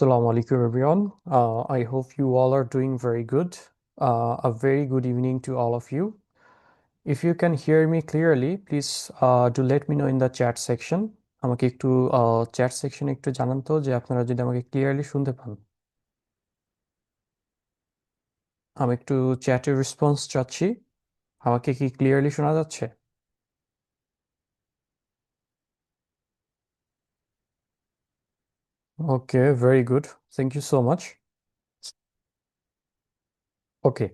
Assalamu alaikum, everyone. I hope you all are doing very good. A very good evening to all of you. If you can hear me clearly, please do let me know in the chat section. আমাকে একটু chat সেকশনে একটু জানান তো যে আপনারা যদি আমাকে ক্লিয়ারলি শুনতে পান। আমি একটু চ্যাটের রেসপন্স চাচ্ছি। আমাকে কি ক্লিয়ারলি শোনা যাচ্ছে? Okay, very good. Thank you so much. Okay,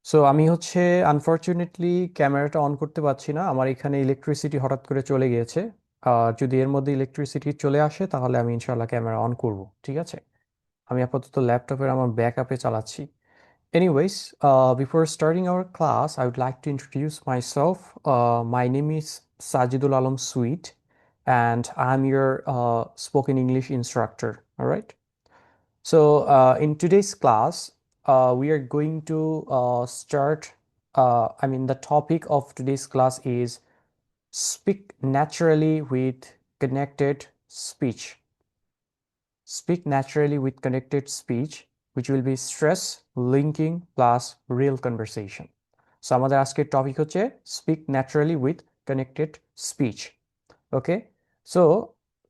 so আমি হচ্ছে আনফরচুনেটলি ক্যামেরাটা অন করতে পারছি না। আমার এখানে ইলেকট্রিসিটি হঠাৎ করে চলে গিয়েছে। যদি এর মধ্যে ইলেকট্রিসিটি চলে আসে তাহলে আমি ইনশাল্লাহ ক্যামেরা অন করব, ঠিক আছে? আমি আপাতত ল্যাপটপের আমার ব্যাকআপে চালাচ্ছি। Anyways, before starting our class, I would like to introduce myself. My name is Sajidul Alam Sweet, and I'm your spoken English instructor. All right. So, in today's class, we are going to the topic of today's class is speak naturally with connected speech. Speak naturally with connected speech, which will be stress, linking, plus real conversation. So, আমাদের আজকের topic হচ্ছে speak naturally with connected speech. Okay, so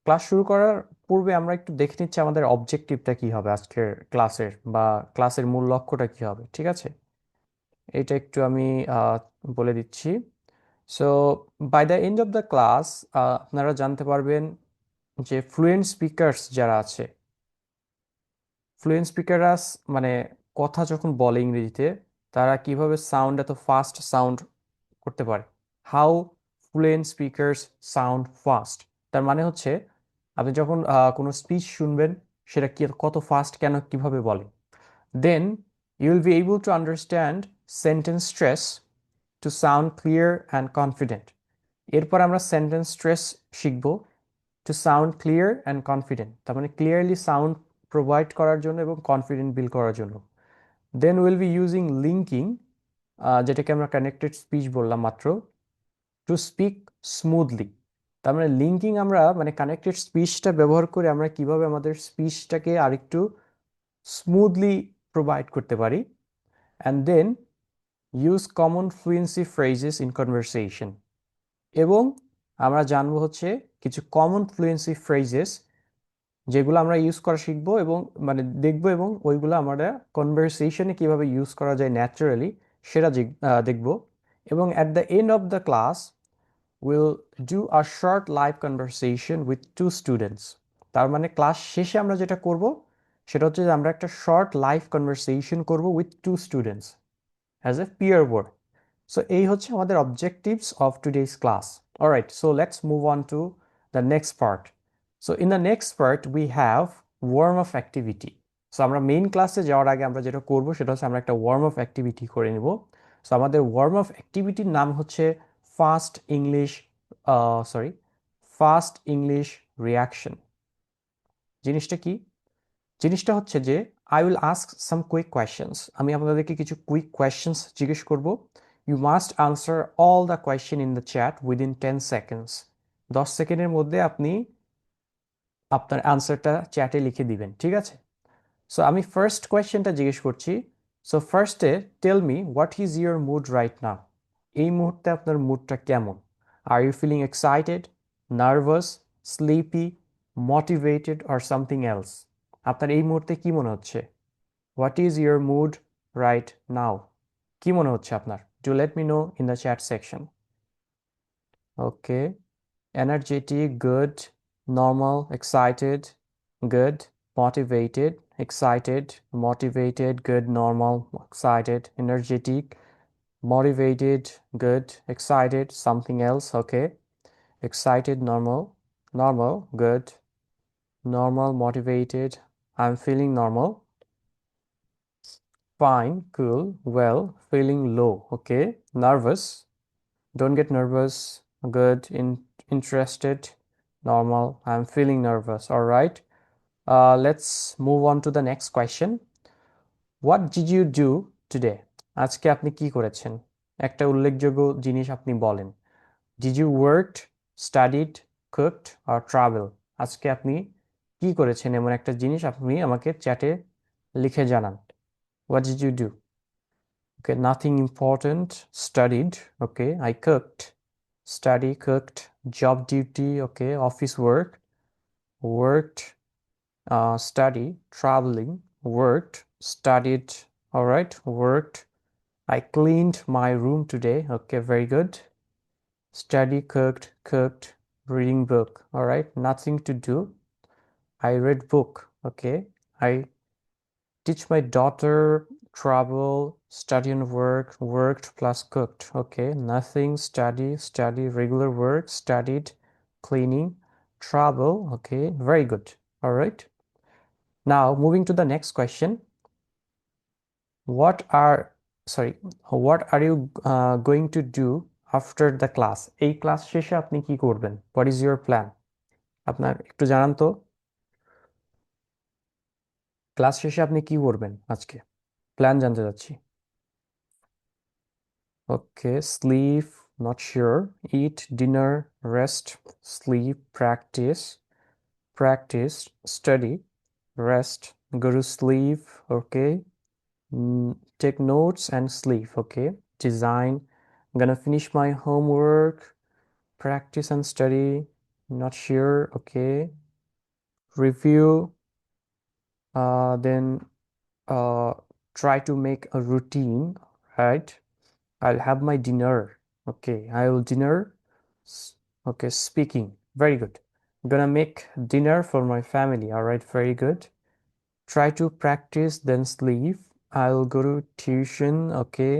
class শুরু করার পূর্বে আমরা একটু দেখে নিচ্ছি আমাদের অবজেক্টিভটা কি হবে আজকের ক্লাসের, বা ক্লাসের মূল লক্ষ্যটা কি হবে, ঠিক আছে? এটা একটু আমি বলে দিচ্ছি। So by the end of the class আপনারা জানতে পারবেন যে ফ্লুয়েন্ট স্পিকার্স যারা আছে, ফ্লুয়েন্ট স্পিকাররা মানে কথা যখন বলে ইংরেজিতে, তারা কিভাবে সাউন্ড এত ফাস্ট সাউন্ড করতে পারে। How fluent speakers sound fast, তার মানে হচ্ছে আপনি যখন কোনো স্পিচ শুনবেন সেটা কি কত ফাস্ট কেন কিভাবে বলে। Then you will be able to understand sentence stress to sound clear and confident. এরপর আমরা সেন্টেন্স স্ট্রেস শিখব to sound clear and confident, তার মানে ক্লিয়ারলি সাউন্ড প্রোভাইড করার জন্য এবং কনফিডেন্ট বিল্ড করার জন্য। Then will be using linking, যেটাকে আমরা কানেক্টেড স্পিচ বললাম মাত্র, টু স্পিক স্মুথলি। তার মানে লিঙ্কিং আমরা মানে কানেক্টেড স্পিচটা ব্যবহার করে আমরা কিভাবে আমাদের স্পিচটাকে আরেকটু স্মুথলি প্রোভাইড করতে পারি। And then use common fluency phrases in conversation, এবং আমরা জানবো হচ্ছে কিছু কমন ফ্লুয়েন্সি ফ্রেজেস যেগুলো আমরা ইউজ করা শিখবো এবং মানে দেখবো, এবং ওইগুলো আমরা কনভারসেশনে কিভাবে ইউজ করা যায় ন্যাচারালি সেটা দেখবো। এবং at the end of the class will do a short live conversation with two students. তার মানে ক্লাস শেষে আমরা যেটা করব সেটা হচ্ছে যে আমরা একটা শর্ট লাইভ কনভারসেশন করব with two students as a peer board. So এই হচ্ছে আমাদের objectives of today's class. Alright, so let's move on to the next part. So in the next part we have warm up activity. So আমরা main ক্লাসে যাওয়ার আগে আমরা যেটা করবো সেটা হচ্ছে আমরা একটা ওয়ার্ম আপ অ্যাক্টিভিটি করে নেব। সো আমাদের ওয়ার্ম আপ অ্যাক্টিভিটির নাম হচ্ছে fast English fast English reaction. জিনিসটা কি? জিনিসটা হচ্ছে যে I will ask some quick questions. আমি আপনাদেরকে কিছু কুইক কোয়েশ্চেন্স জিজ্ঞেস করব। You must answer all the question in the chat within 10 seconds. 10 সেকেন্ডের মধ্যে আপনি আপনার আনসারটা চ্যাটে লিখে দিবেন, ঠিক আছে? সো আমি ফার্স্ট কোয়েশ্চেনটা জিজ্ঞেস করছি। সো ফার্স্টে tell me what is your mood right now. এই মুহূর্তে আপনার মুডটা কেমন? Are you feeling excited, nervous, sleepy, motivated or something else? আপনার এই মুহূর্তে কি মনে হচ্ছে? What is your mood right now? কি মনে হচ্ছে আপনার? Do let me know in the chat section. Okay, energetic, good, normal, excited, good, motivated, excited, motivated, good, normal, excited, energetic, motivated, good, excited, something else, okay, excited, normal, normal, good, normal, motivated, I'm feeling normal, fine, cool, well, feeling low, okay, nervous, don't get nervous, good, interested, normal, I'm feeling nervous, all right. Let's move on to the next question. What did you do today? আজকে আপনি কি করেছেন? একটা উল্লেখযোগ্য জিনিস আপনি বলেন। Did you worked, studied, cooked or travel? আজকে আপনি কি করেছেন এমন একটা জিনিস আপনি আমাকে চ্যাটে লিখে জানান। What did you do? Okay, nothing important. Studied. Okay, I cooked. Study, cooked. Job duty. Okay, office work. Worked. Study. Traveling. Worked. Studied. All right, worked. I cleaned my room today. Okay, very good. Study, cooked, cooked, reading book. All right, nothing to do. I read book. Okay, I teach my daughter, travel, study and work, worked plus cooked. Okay, nothing, study, study, regular work, studied, cleaning, travel. Okay, very good. All right. Now moving to the next question. What are, sorry, what are you going to do after the class? এই class শেষে আপনি কি করবেন? What is your plan? আপনার একটু জানান তো, class শেষে আপনি কি করবেন আজকে? প্ল্যান জানতে চাচ্ছি। Okay, sleep, not sure. Eat, dinner, rest, sleep, practice, practice, study, rest, go to sleep. Okay. Take notes and sleep. Okay. Design. I'm gonna finish my homework, practice and study. Not sure. Okay. Review. Then try to make a routine. Right. I'll have my dinner. Okay, I will dinner. Okay, speaking. Very good. I'm gonna make dinner for my family. All right, very good. Try to practice, then sleep. I'll go to tuition. Okay.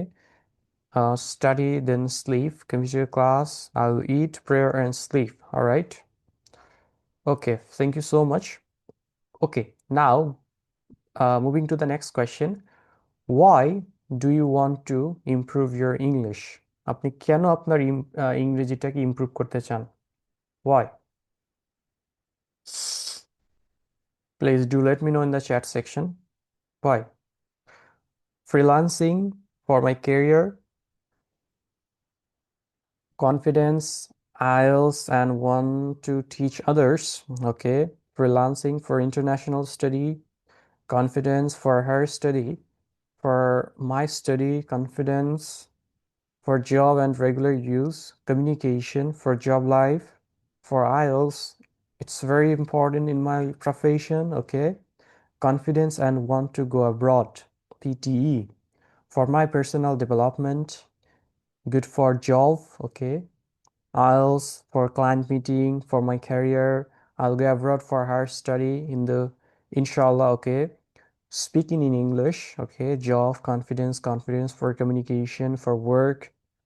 Study, then sleep. Computer class. I'll eat, prayer, and sleep. All right. Okay, thank you so much. Okay, now moving to the next question. Why do you want to improve your English? আপনি কেন আপনার ইংরেজিটাকে improve করতে চান? Why? Please do let me know in the chat section. Why? Freelancing for my career, confidence, IELTS, and want to teach others. Okay. Freelancing for international study, confidence for her study, for my study, confidence for job and regular use, communication for job life, for IELTS. It's very important in my profession. Okay. Confidence and want to go abroad, PTE, for my personal development, good for job. Okay. IELTS for client meeting, for my career. I'll go abroad for higher study in the inshallah. Okay. Speaking in English. Okay. Job, confidence, confidence for communication, for work,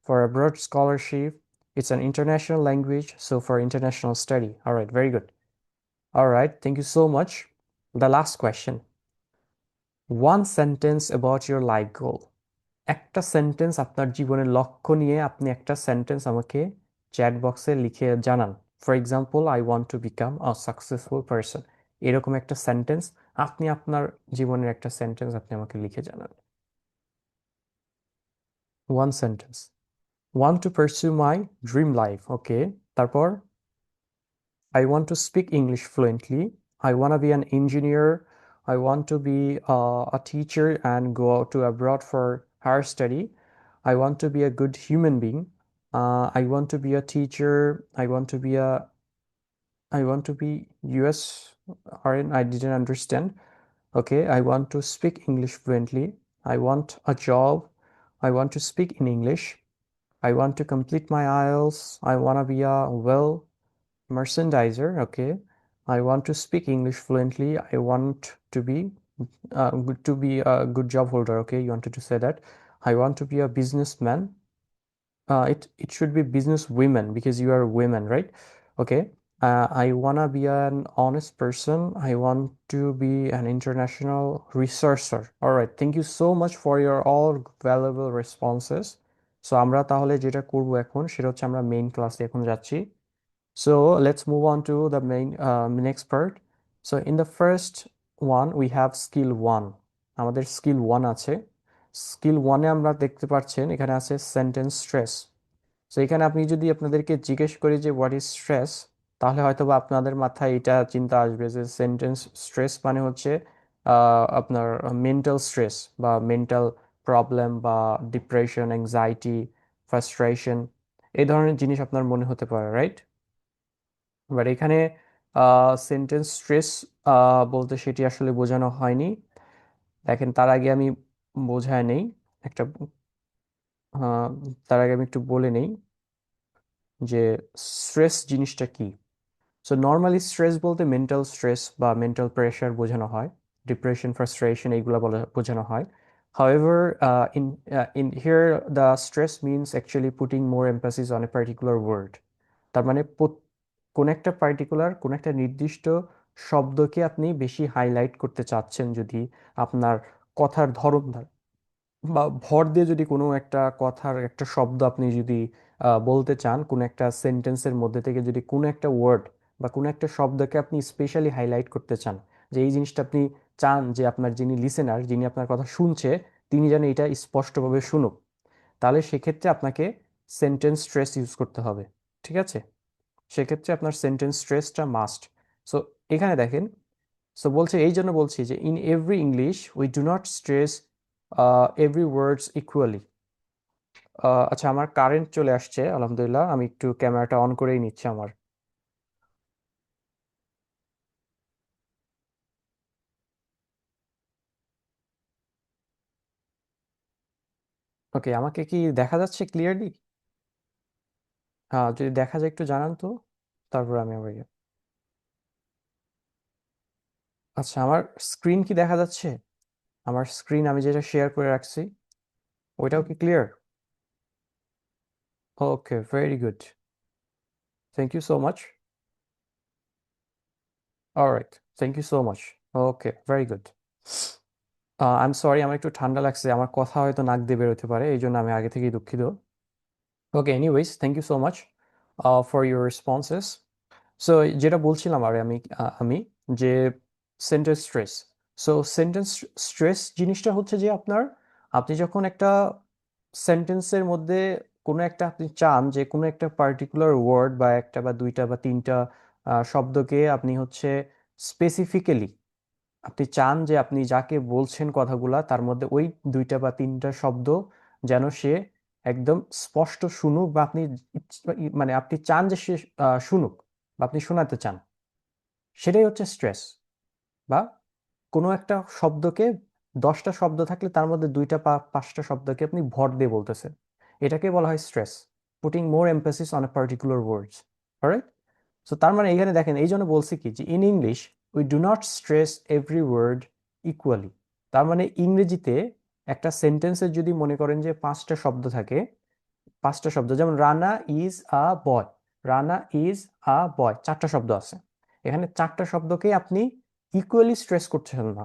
for abroad scholarship. It's an international language, so for international study. All right, very good. All right, thank you so much. The last question. One sentence about your life goal. একটা sentence আপনার জীবনের লক্ষ্য নিয়ে আপনি একটা sentence আমাকে chat বক্সে লিখে জানান। For example, I want to become a successful person. এরকম একটা সেন্টেন্স আপনি আপনার জীবনের একটা সেন্টেন্স আপনি আমাকে লিখে জানান। One sentence. Want to pursue my dream life. Okay, তারপর I want to speak English fluently. I want to be an engineer. I want to be a teacher and go to abroad for higher study. I want to be a good human being. I want to be a teacher. I want to be US RN. I didn't understand. Okay, I want to speak English fluently. I want a job. I want to speak in English. I want to complete my IELTS. I want to be a well merchandiser. Okay, I want to speak English fluently. I want to be a good job holder. Okay, you wanted to say that. I want to be a businessman. It should be business women because you are women, right? Okay. I wanna be an honest person. I want to be an international researcher. All right. Thank you so much for your all valuable responses. So আমরা তাহলে যেটা করব এখন সেটা হচ্ছে আমরা main ক্লাসে এখন যাচ্ছি। So let's move on to the main next part. So in the first one we have skill 1. আমাদের skill 1 আছে। skill 1 এ আমরা দেখতে পাচ্ছেন এখানে আছে sentence stress. So এখানে আপনি যদি আপনাদেরকে জিজ্ঞেস করি যে what is stress, তাহলে হয়তো বা আপনাদের মাথায় এটা চিন্তা আসবে যে সেন্টেন্স স্ট্রেস মানে হচ্ছে আপনার মেন্টাল স্ট্রেস বা মেন্টাল প্রবলেম বা ডিপ্রেশন অ্যাংজাইটি ফ্রাস্ট্রেশন এই ধরনের জিনিস আপনার মনে হতে পারে, রাইট? বাট এখানে সেন্টেন্স স্ট্রেস বলতে সেটি আসলে বোঝানো হয়নি। দেখেন, তার আগে আমি বোঝায় নেই একটা আহ, তার আগে আমি একটু বলে নেই যে স্ট্রেস জিনিসটা কি। সো নর্মালি স্ট্রেস বলতে মেন্টাল স্ট্রেস বা মেন্টাল প্রেশার বোঝানো হয়, ডিপ্রেশন ফ্রাস্ট্রেশন এইগুলো বোঝানো হয়। However, in here the stress means actually putting more emphasis on a particular word. তার মানে কোন একটা পার্টিকুলার কোন একটা নির্দিষ্ট শব্দকে আপনি বেশি হাইলাইট করতে চাচ্ছেন, যদি আপনার কথার ধরন বা ভর দিয়ে যদি কোনো একটা কথার একটা শব্দ আপনি যদি বলতে চান, কোনো একটা সেন্টেন্সের মধ্যে থেকে যদি কোনো একটা ওয়ার্ড বা কোনো একটা শব্দকে আপনি স্পেশালি হাইলাইট করতে চান, যে এই জিনিসটা আপনি চান যে আপনার যিনি লিসেনার, যিনি আপনার কথা শুনছে, তিনি যেন এটা স্পষ্টভাবে শুনুক, তাহলে সেক্ষেত্রে আপনাকে সেন্টেন্স স্ট্রেস ইউজ করতে হবে। ঠিক আছে? সেক্ষেত্রে আপনার সেন্টেন্স স্ট্রেসটা মাস্ট। সো এখানে দেখেন, সো বলছে, এই জন্য বলছি যে in every English we do not stress every words equally. আচ্ছা, আমার কারেন্ট চলে আসছে আলহামদুলিল্লাহ, আমি একটু ক্যামেরাটা অন করেই নিচ্ছি আমার। ওকে, আমাকে কি দেখা যাচ্ছে ক্লিয়ারলি? হ্যাঁ, যদি দেখা যায় একটু জানান তো, তারপর আমি আবার আচ্ছা, আমার স্ক্রিন কি দেখা যাচ্ছে? আমার স্ক্রিন আমি যেটা শেয়ার করে রাখছি ওইটাও কি clear? Okay, very good, thank you so much. Alright, thank you so much. Okay, very good. I am sorry, আমার একটু ঠান্ডা লাগছে, আমার কথা হয়তো নাক দিয়ে বেরোতে পারে, এই জন্য আমি আগে থেকেই দুঃখিত। Okay, anyways, thank you so much for your responses. So যেটা বলছিলাম আর আমি যে sentence stress. So sentence stress জিনিসটা হচ্ছে যে আপনি যখন একটা সেন্টেন্সের মধ্যে কোনো একটা আপনি চান যে কোনো একটা পার্টিকুলার ওয়ার্ড বা একটা বা দুইটা বা তিনটা শব্দকে আপনি হচ্ছে স্পেসিফিক্যালি আপনি চান যে আপনি যাকে বলছেন কথাগুলা তার মধ্যে ওই দুইটা বা তিনটা শব্দ যেন সে একদম স্পষ্ট শুনুক, বা আপনি মানে আপনি চান যে সে শুনুক বা আপনি শোনাতে চান, সেটাই হচ্ছে স্ট্রেস। বা কোনো একটা শব্দকে 10টা শব্দ থাকলে তার মধ্যে দুইটা বা পাঁচটা শব্দকে আপনি ভর দিয়ে বলতেছেন, এটাকে বলা হয় stress, putting more emphasis on a particular words. Alright? So তার মানে এইখানে দেখেন, এই জন্য বলছি কি যে in English we do not stress every word equally. তার মানে ইংরেজিতে একটা সেন্টেন্সের যদি মনে করেন যে 5টা শব্দ থাকে, 5টা শব্দ, যেমন Rana is a boy, Rana is a boy, 4টা শব্দ আছে, এখানে 4টা শব্দকে আপনি ইকুয়ালি স্ট্রেস করছেন না।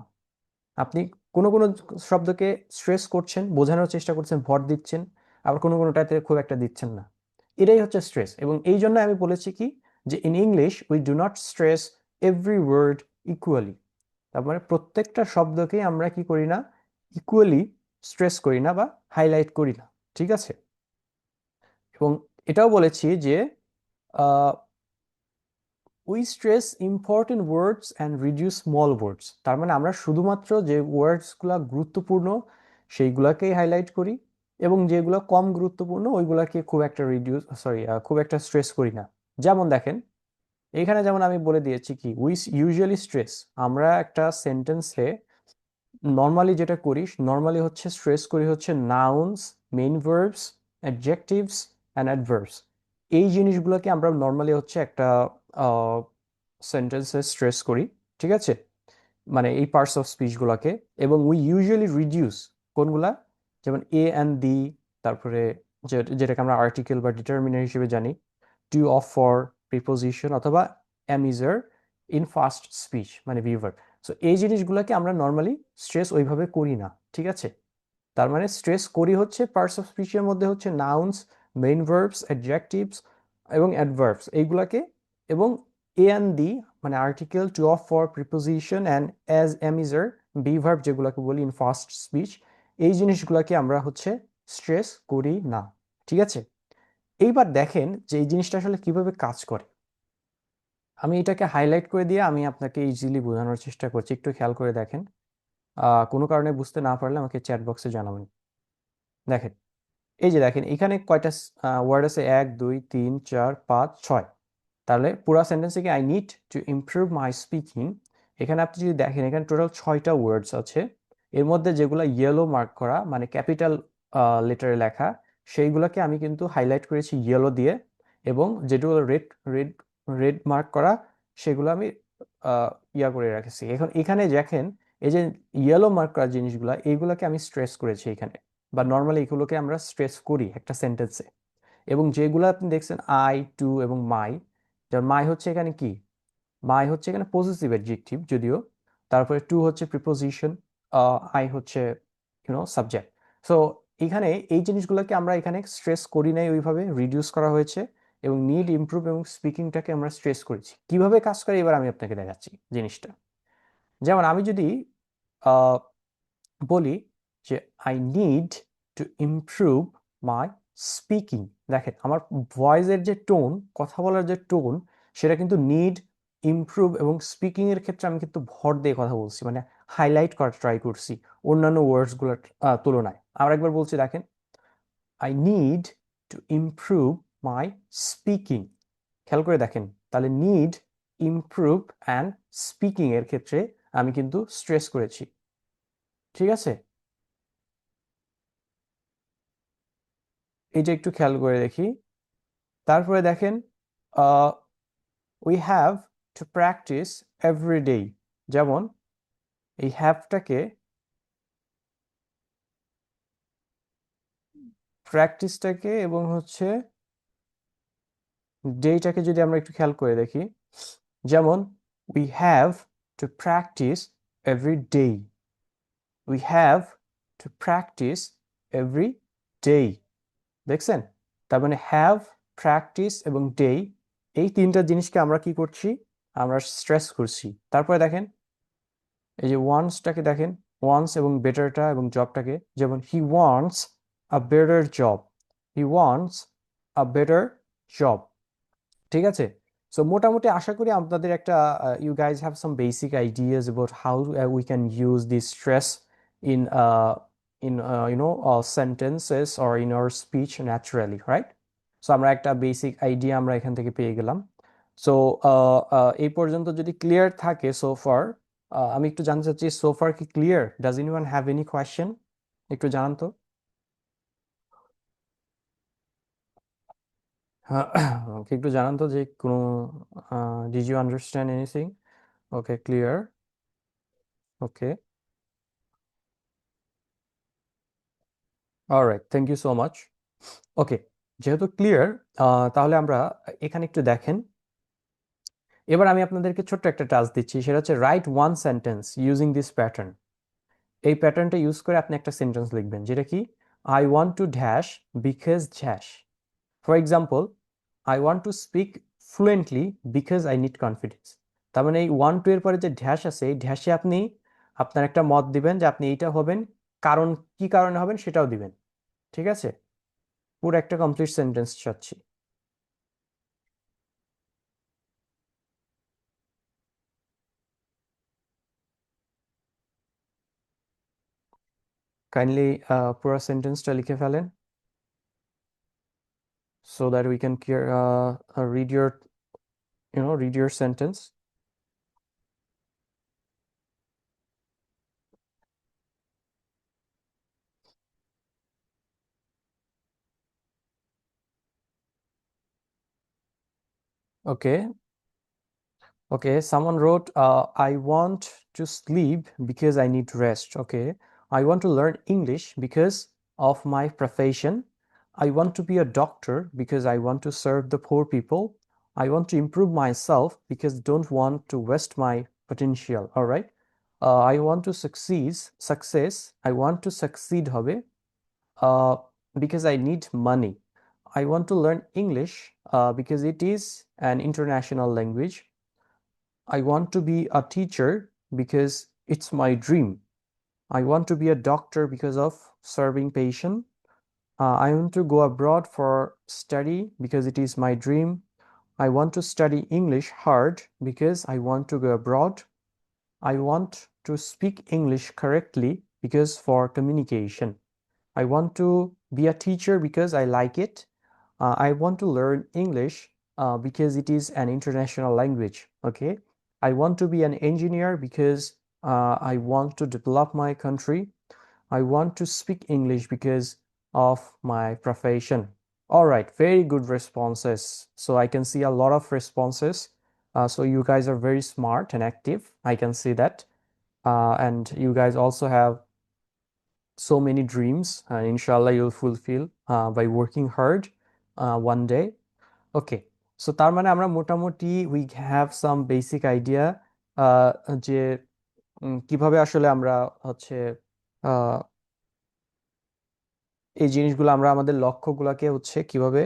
আপনি কোনো কোনো শব্দকে স্ট্রেস করছেন, বোঝানোর চেষ্টা করছেন, ভর দিচ্ছেন, আবার কোনো কোনোটাতে খুব একটা দিচ্ছেন না। এটাই হচ্ছে স্ট্রেস। এবং এই জন্য আমি বলেছি কি যে in English we do not stress every word equally. তার মানে প্রত্যেকটা শব্দকে আমরা কি করি না, ইকুয়ালি স্ট্রেস করি না বা হাইলাইট করি না। ঠিক আছে? এবং এটাও বলেছি যে we stress important words and reduce small words. তার মানে আমরা শুধুমাত্র যে ওয়ার্ডসগুলো গুরুত্বপূর্ণ সেইগুলোকেই হাইলাইট করি, এবং যেগুলো কম গুরুত্বপূর্ণ ওইগুলোকে খুব একটা স্ট্রেস করি না। যেমন দেখেন, এখানে যেমন আমি বলে দিয়েছি কি উই ইউজুয়ালি স্ট্রেস, আমরা একটা সেন্টেন্সে নর্মালি যেটা করি, নর্মালি হচ্ছে স্ট্রেস করি হচ্ছে nouns, main verbs, adjectives and adverbs. এই জিনিসগুলোকে আমরা নর্মালি হচ্ছে একটা সেন্টেন্সে স্ট্রেস করি। ঠিক আছে? মানে এই পার্টস অফ স্পিচগুলোকে। এবং উই ইউজুয়ালি রিডিউস কোনগুলা, যেমন এ অ্যান্ড দি, তারপরে যেটাকে আমরা আর্টিকেল বা ডিটারমিনার হিসেবে জানি, টু অফ ফর, প্রিপোজিশন, অথবা অ্যামিজার ইন ফাস্ট স্পিচ মানে বিভার। সো এই জিনিসগুলোকে আমরা নর্মালি স্ট্রেস ওইভাবে করি না। ঠিক আছে? তার মানে স্ট্রেস করি হচ্ছে পার্টস অফ স্পিচের মধ্যে হচ্ছে নাউন্স, মেইন ভার্বস, অ্যাডজেক্টিভস এবং অ্যাডভার্বস এইগুলাকে, এবং এ অ্যান্ড দি মানে article, to of for, preposition and as am is are be verb যেগুলোকে বলি ইন ফাস্ট স্পিচ, এই জিনিসগুলোকে আমরা হচ্ছে স্ট্রেস করি না। ঠিক আছে? এইবার দেখেন যে এই জিনিসটা আসলে কিভাবে কাজ করে। আমি এটাকে হাইলাইট করে দিয়ে আমি আপনাকে ইজিলি বোঝানোর চেষ্টা করছি, একটু খেয়াল করে দেখেন। কোনো কারণে বুঝতে না পারলে আমাকে চ্যাট বক্সে জানাবেন। দেখেন, এই যে দেখেন এখানে কয়টা ওয়ার্ড আছে, 1 2 3 4 5 6। তাহলে পুরো সেন্টেন্সে কি I need to improve my speaking, এখানে আপনি যদি দেখেন এখানে টোটাল 6টা ওয়ার্ডস আছে। এর মধ্যে যেগুলো ইয়েলো মার্ক করা মানে ক্যাপিটাল লেটারে লেখা, সেইগুলোকে আমি কিন্তু হাইলাইট করেছি ইয়েলো দিয়ে, এবং যেগুলো রেড রেড রেড মার্ক করা সেগুলো আমি ইয়া করে রাখেছি। এখন এখানে দেখেন এই যে ইয়েলো মার্ক করা জিনিসগুলো, এইগুলোকে আমি স্ট্রেস করেছি এখানে, বা নর্মালি এগুলোকে আমরা স্ট্রেস করি একটা সেন্টেন্সে। এবং যেগুলো আপনি দেখছেন আই টু এবং মাই, যেমন মাই হচ্ছে এখানে কি, মাই হচ্ছে এখানে পজিটিভ অ্যাডজেক্টিভ যদিও, তারপরে টু হচ্ছে প্রিপোজিশন, আই হচ্ছে সাবজেক্ট। সো এখানে এই জিনিসগুলোকে আমরা এখানে স্ট্রেস করি নাই, ওইভাবে রিডিউস করা হয়েছে, এবং নিড ইমপ্রুভ এবং স্পিকিংটাকে আমরা স্ট্রেস করেছি। কিভাবে কাজ করে এবার আমি আপনাকে দেখাচ্ছি জিনিসটা। যেমন আমি যদি বলি যে I need to improve my speaking, দেখেন আমার ভয়েসের যে টোন, কথা বলার যে টোন, সেটা কিন্তু নিড, ইমপ্রুভ এবং স্পিকিং এর ক্ষেত্রে আমি কিন্তু ভর দিয়ে কথা বলছি, মানে হাইলাইট করার ট্রাই করছি অন্যান্য ওয়ার্ডসগুলোর তুলনায়। আর একবার বলছি দেখেন, I need to improve my speaking. খেয়াল করে দেখেন, তাহলে নিড, ইমপ্রুভ অ্যান্ড স্পিকিং এর ক্ষেত্রে আমি কিন্তু স্ট্রেস করেছি। ঠিক আছে, এটা একটু খেয়াল করে দেখি। তারপরে দেখেন, we have to practice every day, যেমন এই হ্যাভটাকে, প্র্যাকটিসটাকে এবং হচ্ছে ডেটাকে যদি আমরা একটু খেয়াল করে দেখি, যেমন we have to practice every day, we have to practice every day. দেখছেন, তার মানে হ্যাভ, প্র্যাকটিস এবং ডে, এই তিনটা জিনিসকে আমরা কি করছি, আমরা স্ট্রেস করছি। তারপরে দেখেন এই যে ওয়ান্টসটাকে দেখেন, ওয়ান্টস এবং বেটারটা এবং জবটাকে, যেমন he wants a better job, he wants a better job. ঠিক আছে, সো মোটামুটি আশা করি আপনাদের একটা you guys have some basic ideas about how we can use this stress in in sentences or in our speech naturally, right? So আমরা একটা basic idea আমরা এখান থেকে পেয়ে গেলাম। সো এই পর্যন্ত যদি ক্লিয়ার থাকে সো ফার, আমি একটু জানতে চাচ্ছি সো ফার কি clear? Does anyone have any question? একটু জানান তো। ওকে, একটু জানান তো যে কোনো, did you understand anything? Okay, clear. Okay, alright, thank you so much. Okay, যেহেতু ক্লিয়ার, তাহলে আমরা এখানে একটু দেখেন। এবার আমি আপনাদেরকে ছোট্ট একটা টাস্ক দিচ্ছি, সেটা হচ্ছে right one sentence using this pattern. এই প্যাটার্নটা ইউজ করে আপনি একটা সেন্টেন্স লিখবেন, যেটা কি, I want to dash because dash. For example, I want to speak fluently because I need confidence. তার মানে এই ওয়ান টু এর পরে যে ড্যাশ আছে, এই ড্যাশে আপনি আপনার একটা মত দিবেন যে আপনি এইটা হবেন, কারণ কি কারণে হবেন সেটাও দিবেন। ঠিক আছে, পুরো একটা কমপ্লিট সেন্টেন্স চাচ্ছি। কাইন্ডলি পুরো সেন্টেন্সটা লিখে ফেলেন, so that we can read your, read your sentence. Okay. Okay, someone wrote, I want to sleep because I need rest. Okay, I want to learn English because of my profession. I want to be a doctor because I want to serve the poor people. I want to improve myself because I don't want to waste my potential. All right. I want to success. I want to succeed হবে, uh, because I need money. I want to learn English because it is an international language. I want to be a teacher because it's my dream. I want to be a doctor because of serving patient. I want to go abroad for study because it is my dream. I want to study English hard because I want to go abroad. I want to speak English correctly because for communication. I want to be a teacher because I like it. I want to learn English because it is an international language. Okay. I want to be an engineer because I want to develop my country. I want to speak English because of my profession. All right, very good responses. So I can see a lot of responses. So you guys are very smart and active. I can see that. And you guys also have so many dreams, and inshallah you'll fulfill by working hard one day. Okay, so তার মানে আমরা মোটামুটি we have some basic idea যে কিভাবে আসলে আমরা হচ্ছে আহ, এই জিনিসগুলো আমরা আমাদের লক্ষ্যগুলোকে হচ্ছে কিভাবে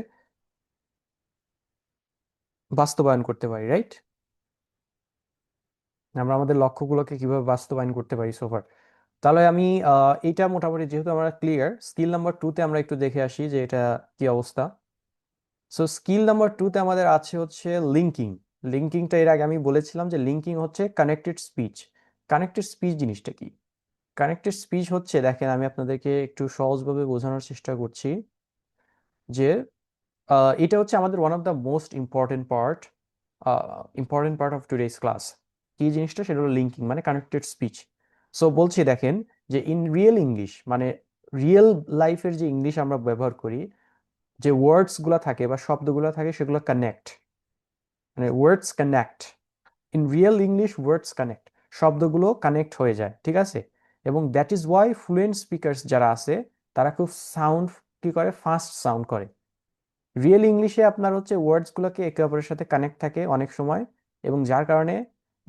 বাস্তবায়ন করতে পারি, রাইট? আমরা আমাদের লক্ষ্যগুলোকে কিভাবে বাস্তবায়ন করতে পারি সোফার। তাহলে আমি এটা মোটামুটি যেহেতু আমরা ক্লিয়ার, স্কিল নাম্বার 2-তে আমরা একটু দেখে আসি যে এটা কি অবস্থা। সো স্কিল নাম্বার 2-তে আমাদের আছে হচ্ছে লিঙ্কিং। লিঙ্কিংটা এর আগে আমি বলেছিলাম যে লিঙ্কিং হচ্ছে কানেক্টেড স্পিচ। কানেক্টেড স্পিচ জিনিসটা কি? কানেক্টেড স্পিচ হচ্ছে, দেখেন আমি আপনাদেরকে একটু সহজভাবে বোঝানোর চেষ্টা করছি যে এটা হচ্ছে আমাদের one of the most important part of today's class. কি জিনিসটা? সেটা হলো লিঙ্কিং, মানে কানেক্টেড স্পিচ। সো বলছি দেখেন যে ইন রিয়েল ইংলিশ, মানে রিয়েল লাইফের যে ইংলিশ আমরা ব্যবহার করি, যে ওয়ার্ডসগুলো থাকে বা শব্দগুলো থাকে সেগুলো কানেক্ট, মানে words connect. In real English words connect, শব্দগুলো কানেক্ট হয়ে যায়, ঠিক আছে? এবং that is why fluent speakers যারা আছে তারা খুব সাউন্ড কি করে, ফাস্ট সাউন্ড করে। রিয়েল ইংলিশে আপনার হচ্ছে ওয়ার্ডসগুলোকে একে অপরের সাথে কানেক্ট থাকে অনেক সময়, এবং যার কারণে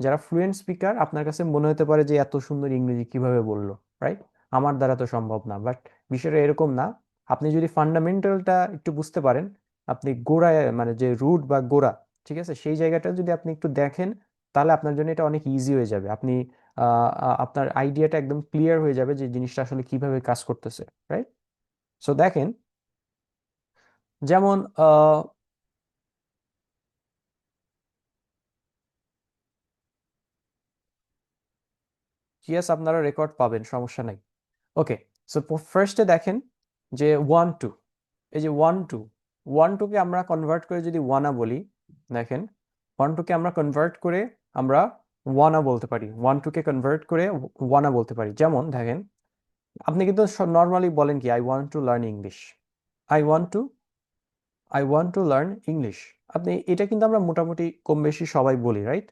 যারা ফ্লুয়েন্ট স্পিকার আপনার কাছে মনে হতে পারে যে এত সুন্দর ইংরেজি কিভাবে বললো, রাইট? আমার দ্বারা তো সম্ভব না, বাট বিষয়টা এরকম না। আপনি যদি ফান্ডামেন্টালটা একটু বুঝতে পারেন, আপনি গোড়ায় মানে যে রুট বা গোড়া, ঠিক আছে, সেই জায়গাটা যদি আপনি একটু দেখেন, তাহলে আপনার জন্য এটা অনেক ইজি হয়ে যাবে। আপনি আপনার আইডিয়াটা একদম ক্লিয়ার হয়ে যাবে যে জিনিসটা আসলে কিভাবে কাজ করতেছে, রাইট? সো দেখেন, যেমন ইয়েস, আপনারা রেকর্ড পাবেন, সমস্যা নাই। ওকে, সো ফার্স্টে দেখেন যে 1 2, এই যে 1 2, 1 2কে আমরা কনভার্ট করে যদি ওয়ানা বলি, দেখেন 1 2কে আমরা কনভার্ট করে আমরা ওয়ানা বলতে পারি, 1 2কে কনভার্ট করে ওয়ানা বলতে পারি। যেমন দেখেন, আপনি কিন্তু নর্মালি বলেন কি, I want to learn English, I want two I want to learn English. আপনি এটা কিন্তু আমরা মোটামুটি কম বেশি সবাই বলি, রাইট?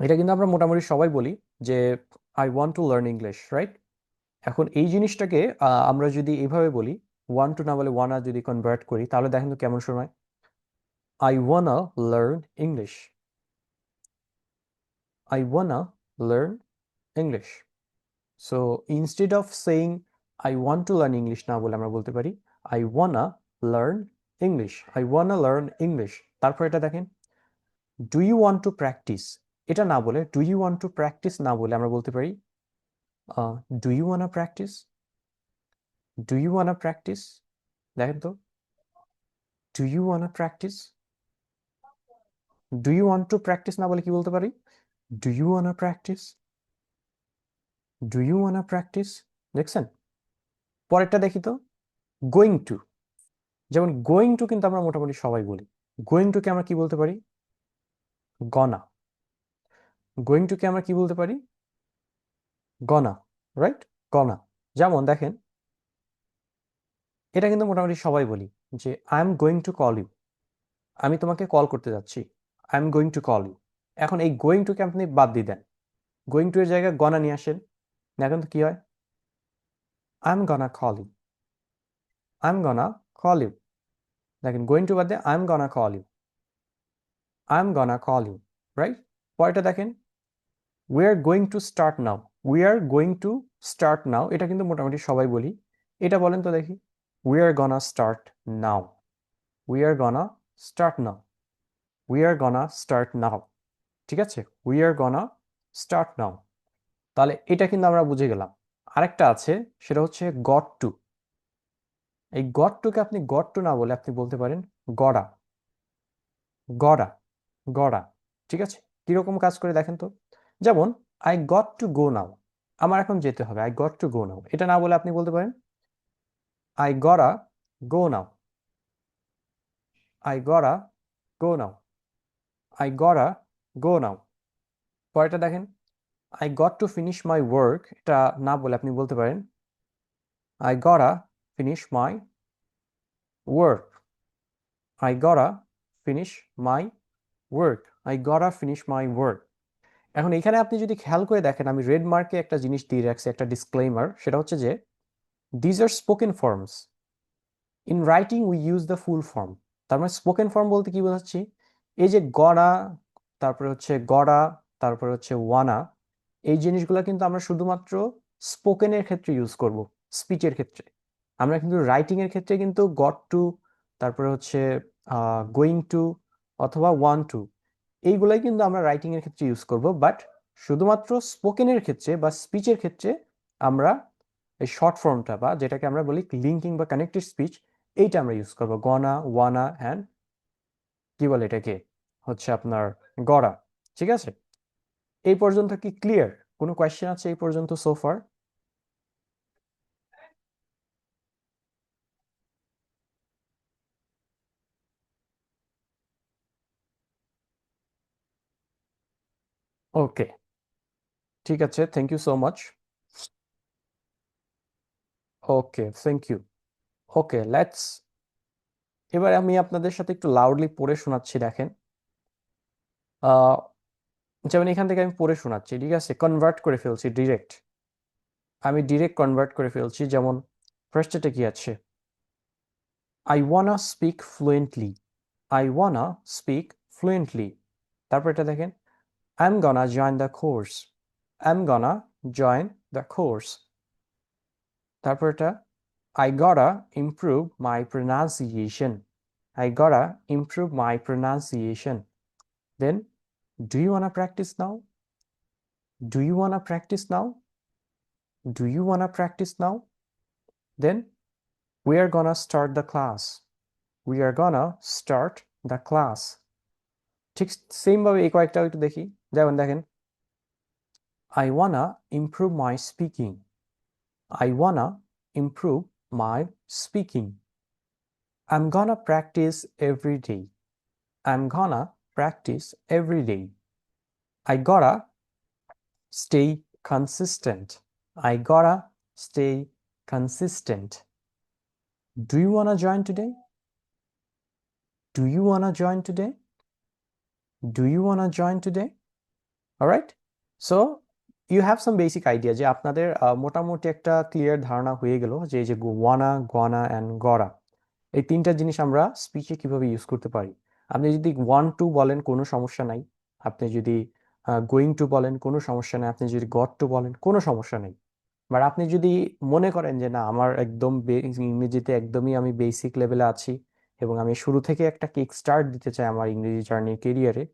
এটা কিন্তু আমরা মোটামুটি সবাই বলি যে I want to learn English, right? এখন এই জিনিসটাকে আমরা যদি এইভাবে বলি, 1 2 না বলে ওয়ানা যদি কনভার্ট করি, তাহলে দেখেন তো কেমন শোনায়। I wanna learn English, I wanna learn English. So instead of saying I want to learn English না বলে আমরা বলতে পারি I wanna learn English, I wanna learn English. তারপর এটা দেখেন, do you want to practice, এটা না বলে do you want to practice না বলে আমরা বলতে পারি do you wanna practice, do you wanna practice. দেখেন তো, do you wanna practice. Do you want to practice না বলে কি বলতে পারি? Do you wanna practice, do you wanna practice. দেখছেন? পরেরটা দেখি তো, গোয়িং টু। যেমন গোয়িং টু কিন্তু আমরা মোটামুটি সবাই বলি। গোয়িং টুকে আমরা কি বলতে পারি? গনা। গোয়িং টুকে আমরা কি বলতে পারি? Gonna, right? গনা। যেমন দেখেন, এটা কিন্তু মোটামুটি সবাই বলি যে I am going to call you, আমি তোমাকে কল করতে যাচ্ছি, I am going to call you. এখন এই গোয়িং টুকে আপনি বাদ দিয়ে দেন, গোয়িং টু এর জায়গায় গনা নিয়ে আসেন, দেখেন তো কি হয়। I am gonna call you, I am gonna call you. দেখেন গোয়িং টু বাদ দিয়ে I am gonna call you, I am gonna call you, right? পরেরটা দেখেন, we are going to start now, we are going to start now, এটা কিন্তু মোটামুটি সবাই বলি। এটা বলেন তো দেখি, we are gonna start now, we are gonna start now, we are gonna start now. ঠিক আছে, উই আর গনা স্টার্ট নাও। তাহলে এটা কিন্তু আমরা বুঝে গেলাম। আরেকটা আছে, সেটা হচ্ছে গট টু। এই গট টুকে আপনি গট টু না বলে আপনি বলতে পারেন গড়া, গড়া, গড়া। ঠিক আছে, কিরকম কাজ করে দেখেন তো। যেমন আই গট টু গো নাও, আমার এখন যেতে হবে, আই গট টু গো নাও, এটা না বলে আপনি বলতে পারেন আই গড়া গো নাও, আই গড়া গো নাও, আই গড়া গো নাও। পরেরটা দেখেন, I got to finish my work, এটা না বলে আপনি বলতে পারেন আই গড়া ফিনিশ মাই ওয়ার্ক, আই গড়া ফিনিশ মাই ওয়ার্ক, আই গড়া ফিনিশ মাই ওয়ার্ক। এখন এখানে আপনি যদি খেয়াল করে দেখেন, আমি রেড মার্কে একটা জিনিস দিয়ে রাখছি, একটা ডিসক্লেইমার, সেটা হচ্ছে যে these are spoken forms, in writing we use the full form. তার মানে স্পোকেন ফর্ম বলতে কি বোঝাচ্ছি, এই যে গড়া, তারপরে হচ্ছে গড়া, তারপরে হচ্ছে ওয়ানা, এই জিনিসগুলো কিন্তু আমরা শুধুমাত্র স্পোকেনের ক্ষেত্রে ইউজ করব, স্পিচের ক্ষেত্রে। আমরা কিন্তু রাইটিং এর ক্ষেত্রে কিন্তু গট টু, তারপরে হচ্ছে গোয়িং টু অথবা ওয়ান টু, এইগুলাই কিন্তু আমরা রাইটিং এর ক্ষেত্রে ইউজ করব। বাট শুধুমাত্র স্পোকেনের ক্ষেত্রে বা স্পিচের ক্ষেত্রে আমরা এই শর্ট ফর্মটা, বা যেটাকে আমরা বলি লিঙ্কিং বা কানেক্টেড স্পিচ, এইটা আমরা ইউজ করব, গনা, ওয়ানা অ্যান্ড কি বলে এটাকে, হচ্ছে আপনার গড়া। ঠিক আছে, এই পর্যন্ত কি ক্লিয়ার? কোনো কোয়েশ্চেন আছে এই পর্যন্ত সোফার? ওকে, ঠিক আছে, thank you so much. Okay, thank you. Okay, let's, এবার আমি আপনাদের সাথে একটু লাউডলি পড়ে শোনাচ্ছি, দেখেন। আহ যেমন এখান থেকে আমি পড়ে শোনাচ্ছি, ঠিক আছে, কনভার্ট করে ফেলছি ডিরেক্ট, আমি ডিরেক্ট কনভার্ট করে ফেলছি। যেমন ফার্স্টেটা কি আছে, I wanna speak fluently, I wanna speak fluently. তারপর এটা দেখেন, I'm gonna join the course, I'm gonna join the course। তারপর এটা, I gotta improve my pronunciation, I gotta improve my pronunciation। Then, do you wanna practice now, do you wanna practice now, do you wanna practice now? Then, we are gonna start the class, we are gonna start the class। ঠিক same ভাবে এই কয়েকটাও একটু দেখি। যেমন দেখেন, I wanna improve my speaking, I wanna improve my speaking, I'm gonna practice every day, I'm gonna practice every day, I gotta stay consistent, I gotta stay consistent। Do you wanna join today, do you wanna join today, do you wanna join today? Alright, so you have some basic idea, যে আপনাদের মোটামুটি একটা clear ধারণা হয়ে গেল যে এই যে ওয়ানা, গনা অ্যান্ড গড়া, এই তিনটা জিনিস আমরা স্পিচে কিভাবে ইউজ করতে পারি। আপনি যদি ওয়ান টু বলেন কোনো সমস্যা নাই, আপনি যদি গোয়িং টু বলেন কোনো সমস্যা নাই, আপনি যদি গট টু বলেন কোনো সমস্যা নেই। বাট আপনি যদি মনে করেন যে না, আমার একদম ইংরেজিতে একদমই আমি বেসিক লেভেলে আছি এবং আমি শুরু থেকে একটা কিক স্টার্ট দিতে চাই আমার ইংরেজি জার্নি কেরিয়ারে,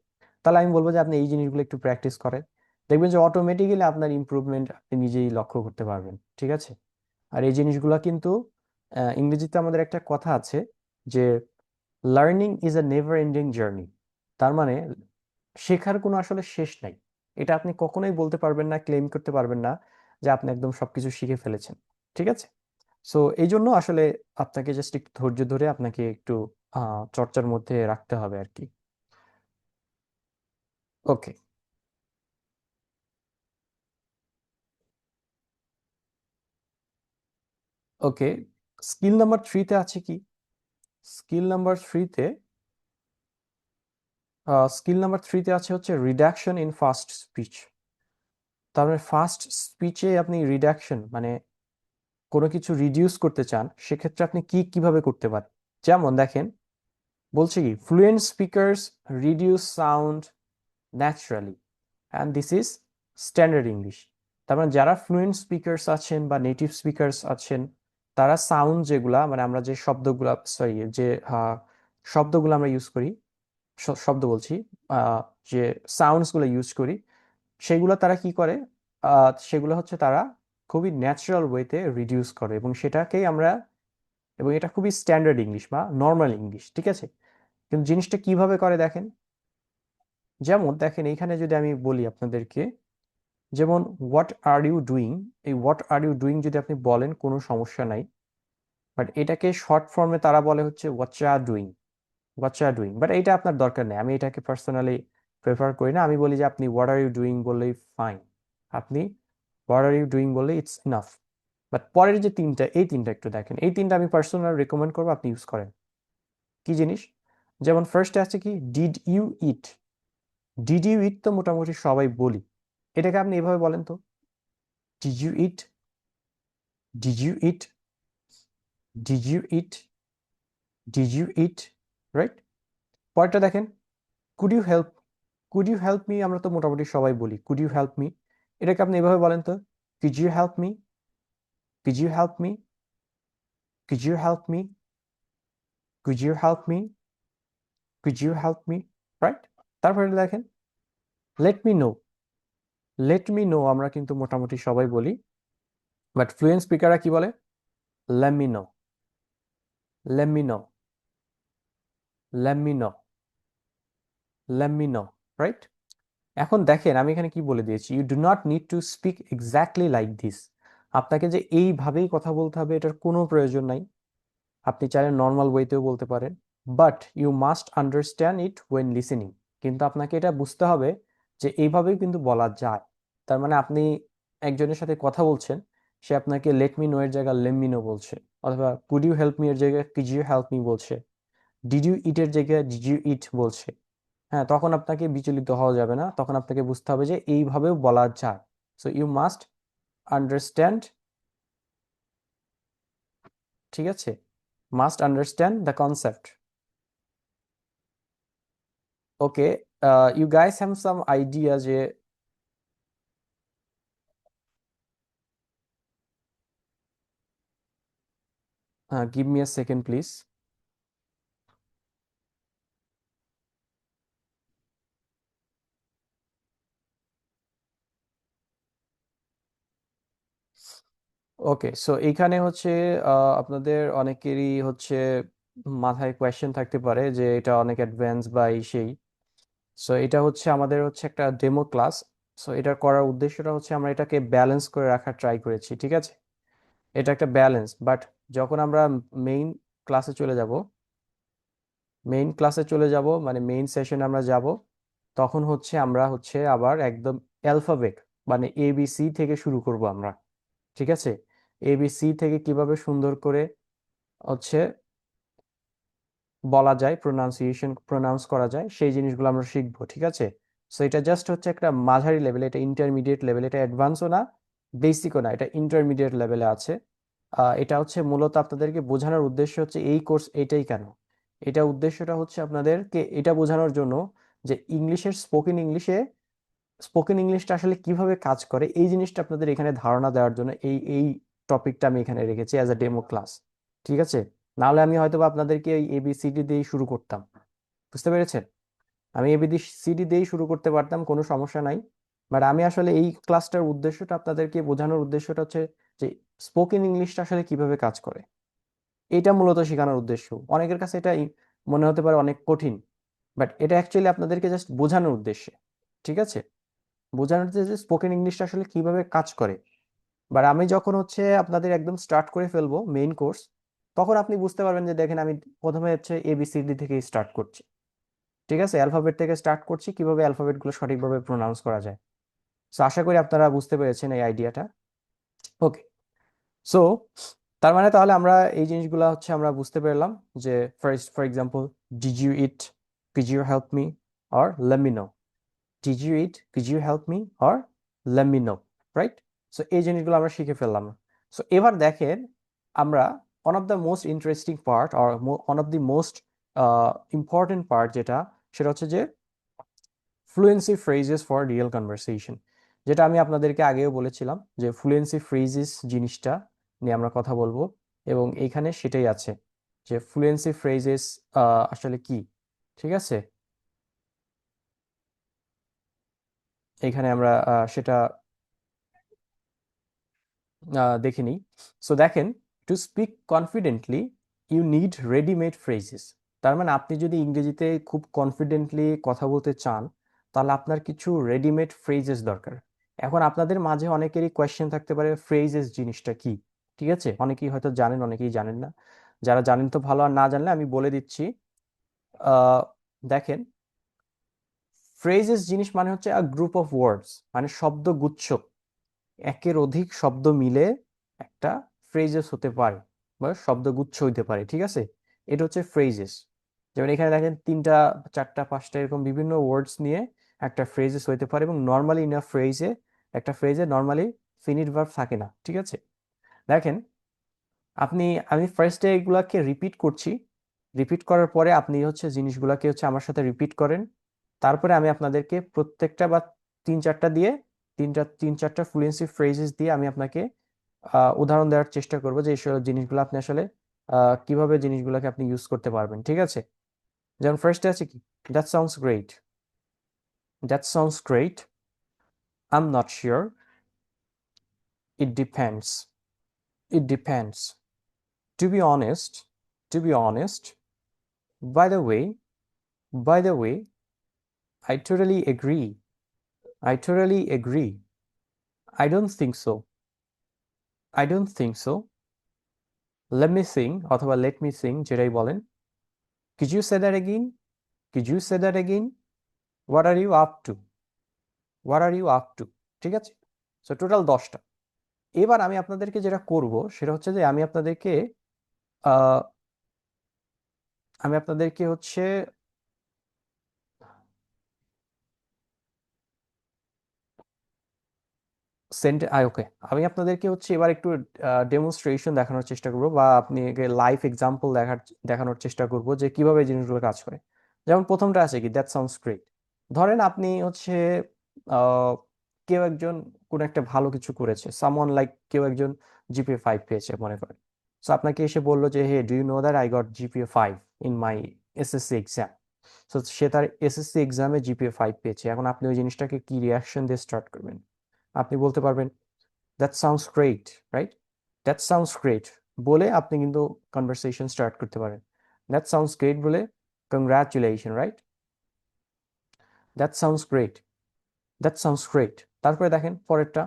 তাহলে আমি বলবো যে আপনি এই জিনিসগুলো একটু প্র্যাকটিস করেন, দেখবেন যে অটোমেটিক্যালি আপনার ইমপ্রুভমেন্ট আপনি নিজেই লক্ষ্য করতে পারবেন। ঠিক আছে, আর এই জিনিসগুলো কিন্তু ইংরেজিতে আমাদের একটা কথা আছে যে learning is a never ending journey. তার মানে শেখার কোনো আসলে শেষ নাই, এটা আপনি কখনোই বলতে পারবেন না, ক্লেম করতে পারবেন না যে আপনি একদম সবকিছু শিখে ফেলেছেন। ঠিক আছে, সো এই জন্য আসলে আপনাকে জাস্ট একটু ধৈর্য ধরে আপনাকে একটু চর্চার মধ্যে রাখতে হবে আর কি। ওকে, ওকে, স্কিল নাম্বার থ্রিতে আছে কি, স্কিল নাম্বার থ্রিতে, স্কিল নাম্বার থ্রিতে আছে হচ্ছে রিডাকশন ইন ফাস্ট স্পিচ। তার মানে ফাস্ট স্পিচে আপনি রিডাকশন মানে কোনো কিছু রিডিউস করতে চান, সেক্ষেত্রে আপনি কি কিভাবে করতে পারেন। যেমন দেখেন, বলছে কি, fluent speakers reduce sound naturally and this is standard English. তার মানে যারা ফ্লুয়েন্ট স্পিকার্স আছেন বা নেটিভ স্পিকার্স আছেন, তারা সাউন্ড যেগুলা, মানে আমরা যে শব্দগুলা, সরি, যে শব্দগুলো আমরা ইউজ করি, শব্দ বলছি, আহ, যে সাউন্ডসগুলো ইউজ করি, সেগুলো তারা কি করে, সেগুলো হচ্ছে তারা খুবই ন্যাচারাল ওয়েতে রিডিউস করে এবং সেটাকেই আমরা এবং এটা খুবই স্ট্যান্ডার্ড ইংলিশ বা নর্মাল ইংলিশ, ঠিক আছে? কিন্তু জিনিসটা কিভাবে করে দেখেন, যেমন দেখেন এইখানে যদি আমি বলি আপনাদেরকে, যেমন হোয়াট আর ইউ ডুইং, এই হোয়াট আর ইউ ডুইং যদি আপনি বলেন কোনো সমস্যা নাই, বাট এটাকে শর্ট ফর্মে তারা বলে হচ্ছে what you are doing, what you are doing. But এইটা আপনার দরকার নেই, আমি এটাকে পার্সোনালি প্রেফার করি না। আমি বলি যে আপনি হোয়াট আর ইউ ডুইং বললেই ফাইন, আপনি হোয়াট আর ইউ ডুইং বললে ইটস ইনাফ। বাট পরের যে তিনটা, এই তিনটা একটু দেখেন, এই তিনটা আমি পার্সোনাল রেকমেন্ড করবো আপনি ইউজ করেন। কি জিনিস? যেমন ফার্স্টে আছে কি, did you eat. Did you eat তো মোটামুটি সবাই বলি, এটাকে আপনি এভাবে বলেন তো, did you eat, did you eat, did you eat, did you eat, right? পরেরটা দেখেন, could you help, could you help me আমরা তো মোটামুটি সবাই বলি, কুড ইউ হেল্প মি। এটাকে আপনি এভাবে বলেন তো, could you help me, could you help me, could you help me, could you help me, could you help me, right? তারপরে দেখেন, let me know. Let me know আমরা কিন্তু মোটামুটি সবাই বলি, বাট ফ্লুয়েন্ট স্পিকাররা কি বলে? Let me know, let me know, let me know, let me know, right? এখন দেখেন আমি এখানে কি বলে দিয়েছি, you do not need to speak exactly like this. আপনাকে যে এইভাবেই কথা বলতে হবে এটার কোনো প্রয়োজন নাই, আপনি চাইলে নর্মাল ওয়েতেও বলতে পারেন। But you must understand it when listening. কিন্তু আপনাকে এটা বুঝতে হবে যে এইভাবেই কিন্তু বলা যায়। তার মানে আপনি একজনের সাথে কথা বলছেন, সে আপনাকে লেট মি নো এর জায়গায় লেট মি নো বলছে, অথবা কুড ইউ হেল্প মি এর জায়গায় কুড ইউ হেল্প মি বলছে, ডিড ইউ ইট এর জায়গায় ডিড ইউ ইট বলছে। হ্যাঁ, তখন আপনাকে বিচলিত হওয়া যাবে না, তখন আপনাকে বুঝতে হবে যে এইভাবেও বলা যায়। সো ইউ মাস্ট আন্ডারস্ট্যান্ড, ঠিক আছে, must understand the concept. Okay, you guys have some idea যে give me a second please. Okay, so এইখানে হচ্ছে আপনাদের অনেকেরই হচ্ছে মাথায় কোয়েশ্চেন থাকতে পারে যে এটা অনেক অ্যাডভান্স বা এই সেই। সো এটা হচ্ছে আমাদের হচ্ছে একটা ডেমো ক্লাস। সো এটার করার উদ্দেশ্যটা হচ্ছে আমরা এটাকে ব্যালেন্স করে রাখার ট্রাই করেছি, ঠিক আছে? এটা একটা ব্যালেন্স, বাট যখন আমরা মেইন ক্লাসে চলে যাব, মেইন ক্লাসে চলে যাব মানে মেইন সেশনে আমরা যাব, তখন হচ্ছে আমরা হচ্ছে আবার একদম অ্যালফাবেট মানে এবিসি থেকে শুরু করব আমরা, ঠিক আছে? এবিসি থেকে কিভাবে সুন্দর করে হচ্ছে বলা যায়, প্রোনাউন্স করা যায়, সেই জিনিসগুলো আমরা শিখবো, ঠিক আছে? সো এটা জাস্ট হচ্ছে একটা মাঝারি লেভেল, এটা ইন্টারমিডিয়েট লেভেল, এটা অ্যাডভান্সও না, বেসিকও না, এটা ইন্টারমিডিয়েট লেভেলে আছে। এটা হচ্ছে মূলত আপনাদেরকে বোঝানোর উদ্দেশ্য হচ্ছে এই কোর্স এটাই কেন, এটা উদ্দেশ্যটা হচ্ছে আপনাদেরকে এটা বোঝানোর জন্য যে ইংলিশের স্পোকেন ইংলিশটা আসলে কিভাবে কাজ করে, এই জিনিসটা আপনাদের এখানে ধারণা দেওয়ার জন্য এই টপিকটা আমি এখানে রেখেছি অ্যাজ আ ডেমো ক্লাস, ঠিক আছে? নাহলে আমি হয়তো বা আপনাদেরকে এই এবিসিডি দিয়েই শুরু করতাম, বুঝতে পেরেছেন? আমি এবিসিডি দিয়েই শুরু করতে পারতাম, কোনো সমস্যা নাই। বাট আমি আসলে এই ক্লাসটার উদ্দেশ্যটা আপনাদেরকে বোঝানোর উদ্দেশ্যটা হচ্ছে যে স্পোকেন ইংলিশটা আসলে কিভাবে কাজ করে, এটা মূলত শেখানোর উদ্দেশ্য। অনেকের কাছে এটা মনে হতে পারে অনেক কঠিন, বাট এটা অ্যাকচুয়ালি আপনাদেরকে জাস্ট বোঝানোর উদ্দেশ্যে, ঠিক আছে? বোঝানোর যে স্পোকেন ইংলিশটা আসলে কিভাবে কাজ করে। বাট আমি যখন হচ্ছে আপনাদের একদম স্টার্ট করে ফেলবো মেইন কোর্স, তখন আপনি বুঝতে পারবেন যে দেখেন আমি প্রথমে হচ্ছে এবিসিডি থেকে স্টার্ট করছি, ঠিক আছে? অ্যালফাবেট থেকে স্টার্ট করছি, কিভাবে অ্যালফাবেটগুলো সঠিকভাবে প্রোনাউন্স করা যায়। সো আশা করি আপনারা বুঝতে পেরেছেন এই আইডিয়াটা। ওকে, সো তার মানে তাহলে আমরা এই জিনিসগুলো হচ্ছে আমরা বুঝতে পারলাম যে first for example, did you eat, could you help me, or let me know. Did you eat, could you help me, or let me know, right? So এই জিনিসগুলো আমরা শিখে ফেললাম। সো এবার দেখেন আমরা one of the most interesting part or one of the most important part যেটা, সেটা হচ্ছে যে fluency phrases for real conversation. যেটা আমি আপনাদেরকে আগেও বলেছিলাম যে ফ্লুয়েন্সি ফ্রেজেস জিনিসটা নিয়ে আমরা কথা বলবো, এবং এইখানে সেটাই আছে যে ফ্লুয়েন্সি ফ্রেজেস আসলে কি, ঠিক আছে? এখানে আমরা সেটা দেখে নিই। সো দেখেন, to speak confidently you need readymade phrases. তার মানে আপনি যদি ইংরেজিতে খুব কনফিডেন্টলি কথা বলতে চান, তাহলে আপনার কিছু রেডিমেড ফ্রেজেস দরকার। এখন আপনাদের মাঝে অনেকেরই কোয়েশ্চেন থাকতে পারে ফ্রেজেস জিনিসটা কি। ঠিক আছে, অনেকেই হয়তো জানেন, অনেকেই জানেন না। যারা জানেন তো ভালো, আর না জানলে আমি বলে দিচ্ছি। দেখেন, ফ্রেজেস জিনিস মানে হচ্ছে আ গ্রুপ অফ ওয়ার্ডস, মানে শব্দগুচ্ছ, একের অধিক শব্দ মিলে একটা ফ্রেজেস হতে পারে বা শব্দগুচ্ছ হইতে পারে। ঠিক আছে, এটা হচ্ছে ফ্রেজেস। যেমন এখানে দেখেন 3টা 4টা 5টা এরকম বিভিন্ন ওয়ার্ডস নিয়ে একটা ফ্রেজেস হইতে পারে, এবং নর্মালি ইন আ ফ্রেজে, একটা ফ্রেজে নর্মালি ফিনিট ভার্ব থাকে না। ঠিক আছে, দেখেন আপনি, আমি ফার্স্টে এগুলাকে রিপিট করছি, রিপিট করার পরে আপনি হচ্ছে জিনিসগুলাকে হচ্ছে আমার সাথে রিপিট করেন। তারপরে আমি আপনাদেরকে প্রত্যেকটা বা 3-4টা দিয়ে, 3-4টা ফ্লুয়েন্সি ফ্রেজেস দিয়ে আমি আপনাকে উদাহরণ দেওয়ার চেষ্টা করবো যে এইসব জিনিসগুলো আপনি আসলে কিভাবে জিনিসগুলোকে আপনি ইউজ করতে পারবেন। ঠিক আছে, যেমন ফার্স্টে আছে কি, that sounds great, that sounds great, I am not sure, it depends, it depends, to be honest, to be honest, by the way, by the way, I totally agree. I totally agree. I don't think so. I don't think so. Let me sing অথবা let me sing যেটাই বলেন। Could you say that again? Could you say that again? What are you up to? What are you up to? ঠিক আছে, so total 10টা। এবার আমি আপনাদেরকে যেটা করব সেটা হচ্ছে যে আহ, আমি আপনাদেরকে হচ্ছে ওকে, আমি আপনাদেরকে হচ্ছে এবার একটু ডেমনস্ট্রেশন দেখানোর চেষ্টা করব, বা আপনি লাইভ এক্সাম্পল দেখানোর চেষ্টা করব যে কিভাবে এই জিনিসগুলো কাজ করে। যেমন প্রথমটা আছে কি, দ্যাট সাউন্ডস গ্রেট। ধরেন আপনি হচ্ছে আহ, কেউ একজন কোন একটা ভালো কিছু করেছে, সামওয়ান লাইক কেউ একজন জিপিএ 5 পেয়েছে মনে করেন। সো আপনাকে এসে বললো যে hey, do you know that I got GPA 5 in my SSC exam. সো সে তার এসএসসি এক্সামে জিপিএ 5 পেয়েছে। এখন আপনি ওই জিনিসটাকে কি রিয়াকশন দিয়ে স্টার্ট করবেন? আপনি বলতে পারবেন that sounds great, right? That sounds great বলে আপনি কিন্তু কনভারসেশন স্টার্ট করতে পারেন। দ্যাট সাউন্ডস গ্রেট বলে congratulation, right? That sounds great, that sounds great. তারপরে দেখেন পরেরটা,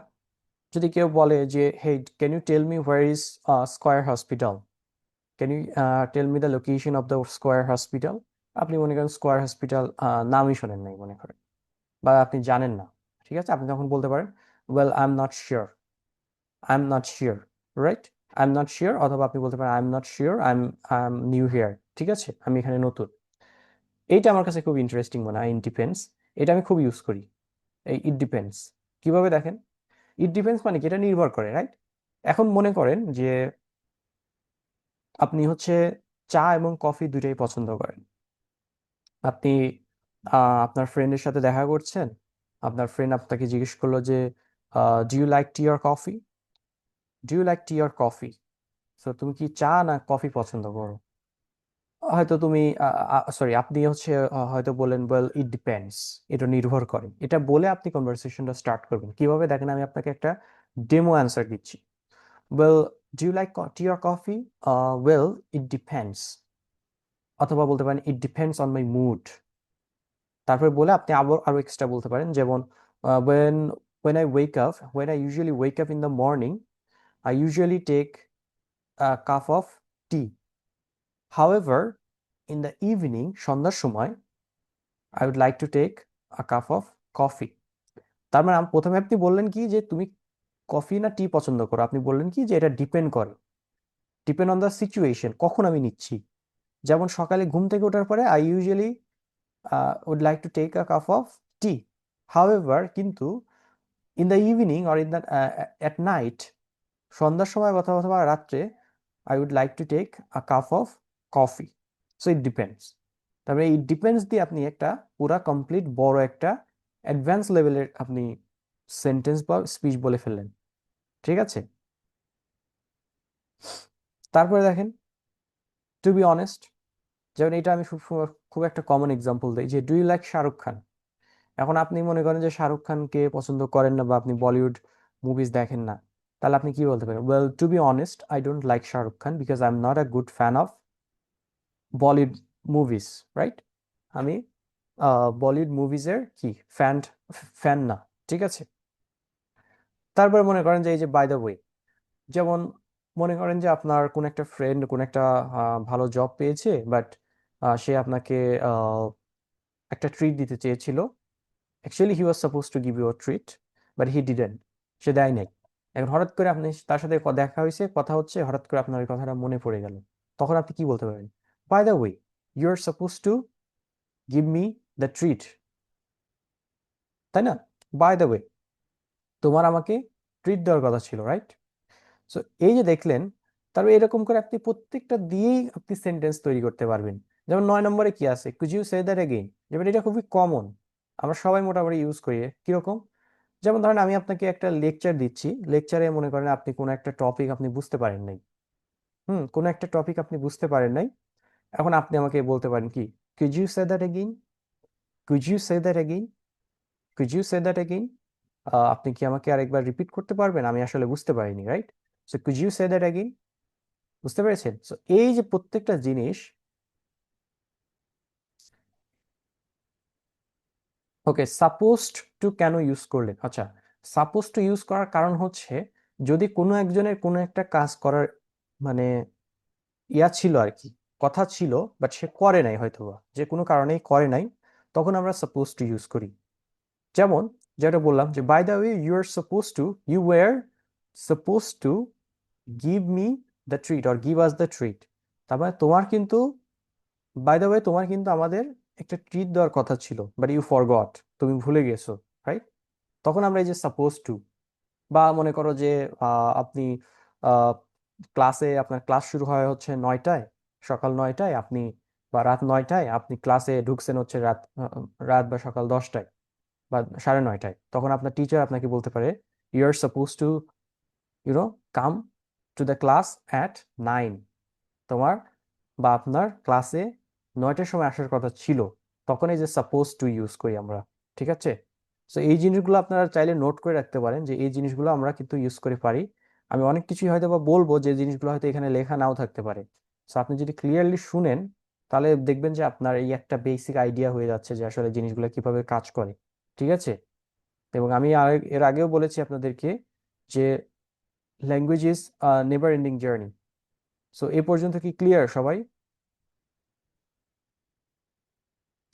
যদি কেউ বলে যে hey, can you tell me where is Square Hospital, can you tell me the location of the Square Hospital. আপনি মনে করেন স্কয়ার হসপিটাল নামই শোনেন নাই মনে করেন, বা আপনি জানেন না। ঠিক আছে, আপনি তখন বলতে পারেন well I am not sure, I am not sure, right? I am not sure, অথবা আপনি বলতে পারেন I am not sure, I am new here. ঠিক আছে, আমি এখানে নতুন। এইটা আমার কাছে খুব ইন্টারেস্টিং মনে হয়, ইট ডিপেন্ডস। এটা আমি খুব ইউজ করি, এই ইট ডিপেন্ডস। কিভাবে দেখেন, ইট ডিপেন্ডস মানে কি, এটা নির্ভর করে, রাইট? এখন মনে করেন যে আপনি হচ্ছে চা এবং কফি দুইটাই পছন্দ করেন। আপনি আপনার ফ্রেন্ডের সাথে দেখা করছেন, আপনার ফ্রেন্ড আপনাকে জিজ্ঞেস করলো যে do you like tea or coffee, do you like tea or coffee. তো তুমি কি চা না কফি পছন্দ করো? হয়তো তুমি সরি, আপনি হচ্ছে হয়তো বলেন ওয়েল ইট ডিপেন্ডস, এটা নির্ভর করে। এটা বলে আপনি কনভারসেশনটা স্টার্ট করবেন কিভাবে দেখেন, আমি আপনাকে একটা ডেমো অ্যান্সার দিচ্ছি। Well, do you like tea or coffee? Well, it depends. অথবা বলতে পারেন it depends on my mood. তারপরে বলে আপনি আবার আরো এক্সট্রা বলতে পারেন, যেমন when when I wake up, when I usually wake up in the morning, I usually take a cup of tea. However, in the evening, সন্ধ্যার সময়, I would like to take a cup of coffee. তার মানে প্রথমে আপনি বললেন কি যে তুমি কফি না টি পছন্দ করো, আপনি বললেন কি যে এটা ডিপেন্ড করে, ডিপেন্ড অন দ্য সিচুয়েশন, কখন আমি নিচ্ছি। যেমন সকালে ঘুম থেকে ওঠার পরে I usually would like to take a cup of tea. However, কিন্তু in the evening or in the at night, সন্ধ্যার সময় অথবা অথবা রাত্রে, I would like to take a cup of coffee. So it depends. তারপরে it depends দিয়ে আপনি একটা পুরা কমপ্লিট বড় একটা অ্যাডভান্স লেভেলের আপনি সেন্টেন্স বা স্পিচ বলে ফেললেন। ঠিক আছে, তারপরে দেখেন টু বি অনেস্ট। যেমন এটা আমি খুব একটা কমন এক্সাম্পল দিই যে ডু ইউ লাইক শাহরুখ খান। এখন আপনি মনে করেন যে শাহরুখ খানকে পছন্দ করেন না, বা আপনি বলিউড মুভিজ দেখেন না, তাহলে আপনি কি বলতে পারেন? Well, to be honest, I don't like Shahrukh Khan because I am not a good fan of Bollywood movies, right? আমি বলিউড মুভিজের কি ফ্যান ফ্যান না, ঠিক আছে? তারপরে মনে করেন যে এই যে বাই দ্য ওয়ে, যেমন মনে করেন যে আপনার কোন একটা ফ্রেন্ড কোন একটা ভালো জব পেয়েছে, বাট সে আপনাকে আহ, একটা ট্রিট দিতে চেয়েছিল। Actually he was suppose to give you a treat, but he didn't, সে দেয় নাই। এখন হঠাৎ করে আপনি তার সাথে দেখা হয়েছে, কথা হচ্ছে, হঠাৎ করে আপনার ওই কথাটা মনে পড়ে গেল। তখন আপনি কি বলতে পারেন? By the way, you are suppose to give me the treat, তাই না? বাই দ্য ওয়ে, তোমার আমাকে ট্রিট দেওয়ার কথা ছিল, রাইট? সো এই যে দেখলেন, তারপর এরকম করে আপনি প্রত্যেকটা দিয়েই আপনি সেন্টেন্স তৈরি করতে পারবেন। যেমন 9 নম্বরে কি আছে, could you say that again? যেমন এটা খুবই কমন, আমরা সবাই মোটামুটি ইউজ করি। কিরকম? যেমন ধরেন আমি আপনাকে একটা লেকচার দিচ্ছি, লেকচারে মনে করেন আপনি কোনো একটা টপিক আপনি বুঝতে পারেন নাই। কোনো একটা টপিক আপনি বুঝতে পারেন নাই। এখন আপনি আমাকে বলতে পারেন কি, could you say that again? Could you say that again? Could you say that again? আপনি কি আমাকে আরেকবার রিপিট করতে পারবেন? আমি আসলে বুঝতে পারিনি, right? So could you say that again? বুঝতে পেরেছেন? সো এই যে প্রত্যেকটা জিনিস, ওকে, সাপোজড টু কেন ইউজ করলেন? আচ্ছা, সাপোজ টু ইউজ করার কারণ হচ্ছে, যদি কোনো একজনের কোনো একটা কাজ করার মানে ইয়া ছিল আর কি, কথা ছিল, বাট সে করে নাই, হয়তোবা যে কোনো কারণেই করে নাই, তখন আমরা সাপোজ টু ইউজ করি। যেমন যেটা বললাম যে by the way, you are suppose to, you were suppose to give me the treat or give us the treat. তার মানে তোমার কিন্তু, বাই দ্য ওয়ে, তোমার কিন্তু আমাদের একটা ট্রিট দেওয়ার কথা ছিল, বাট ইউ ফরগট, তুমি ভুলে গেছো, রাইট? তখন আমরা এই যে সাপোজ টু, বা মনে করো যে আপনি ক্লাসে, আপনার ক্লাস শুরু হয় হচ্ছে 9টায়, সকাল 9টায় আপনি, বা রাত 9টায় আপনি ক্লাসে ঢুকছেন হচ্ছে রাত বা সকাল 10টায় বা সাড়ে 9টায়, তখন আপনার টিচার আপনাকে বলতে পারে, you are suppose to you know come to the class at 9। তোমার বা আপনার ক্লাসে 9টার সময় আসার কথা ছিল। তখন এই যে সাপোজ টু ইউজ করি আমরা, ঠিক আছে? সো এই জিনিসগুলো আপনারা চাইলে নোট করে রাখতে পারেন, যে এই জিনিসগুলো আমরা কিন্তু ইউজ করে পারি। আমি অনেক কিছুই হয়তো বা বলবো, যে জিনিসগুলো হয়তো এখানে লেখা নাও থাকতে পারে। সো আপনি যদি ক্লিয়ারলি শুনেন, তাহলে দেখবেন যে আপনার এই একটা বেসিক আইডিয়া হয়ে যাচ্ছে যে আসলে জিনিসগুলো কিভাবে কাজ করে, ঠিক আছে? এবং আমি এর আগেও বলেছি আপনাদেরকে যে language is never ending journey. So এ পর্যন্ত কি ক্লিয়ার সবাই?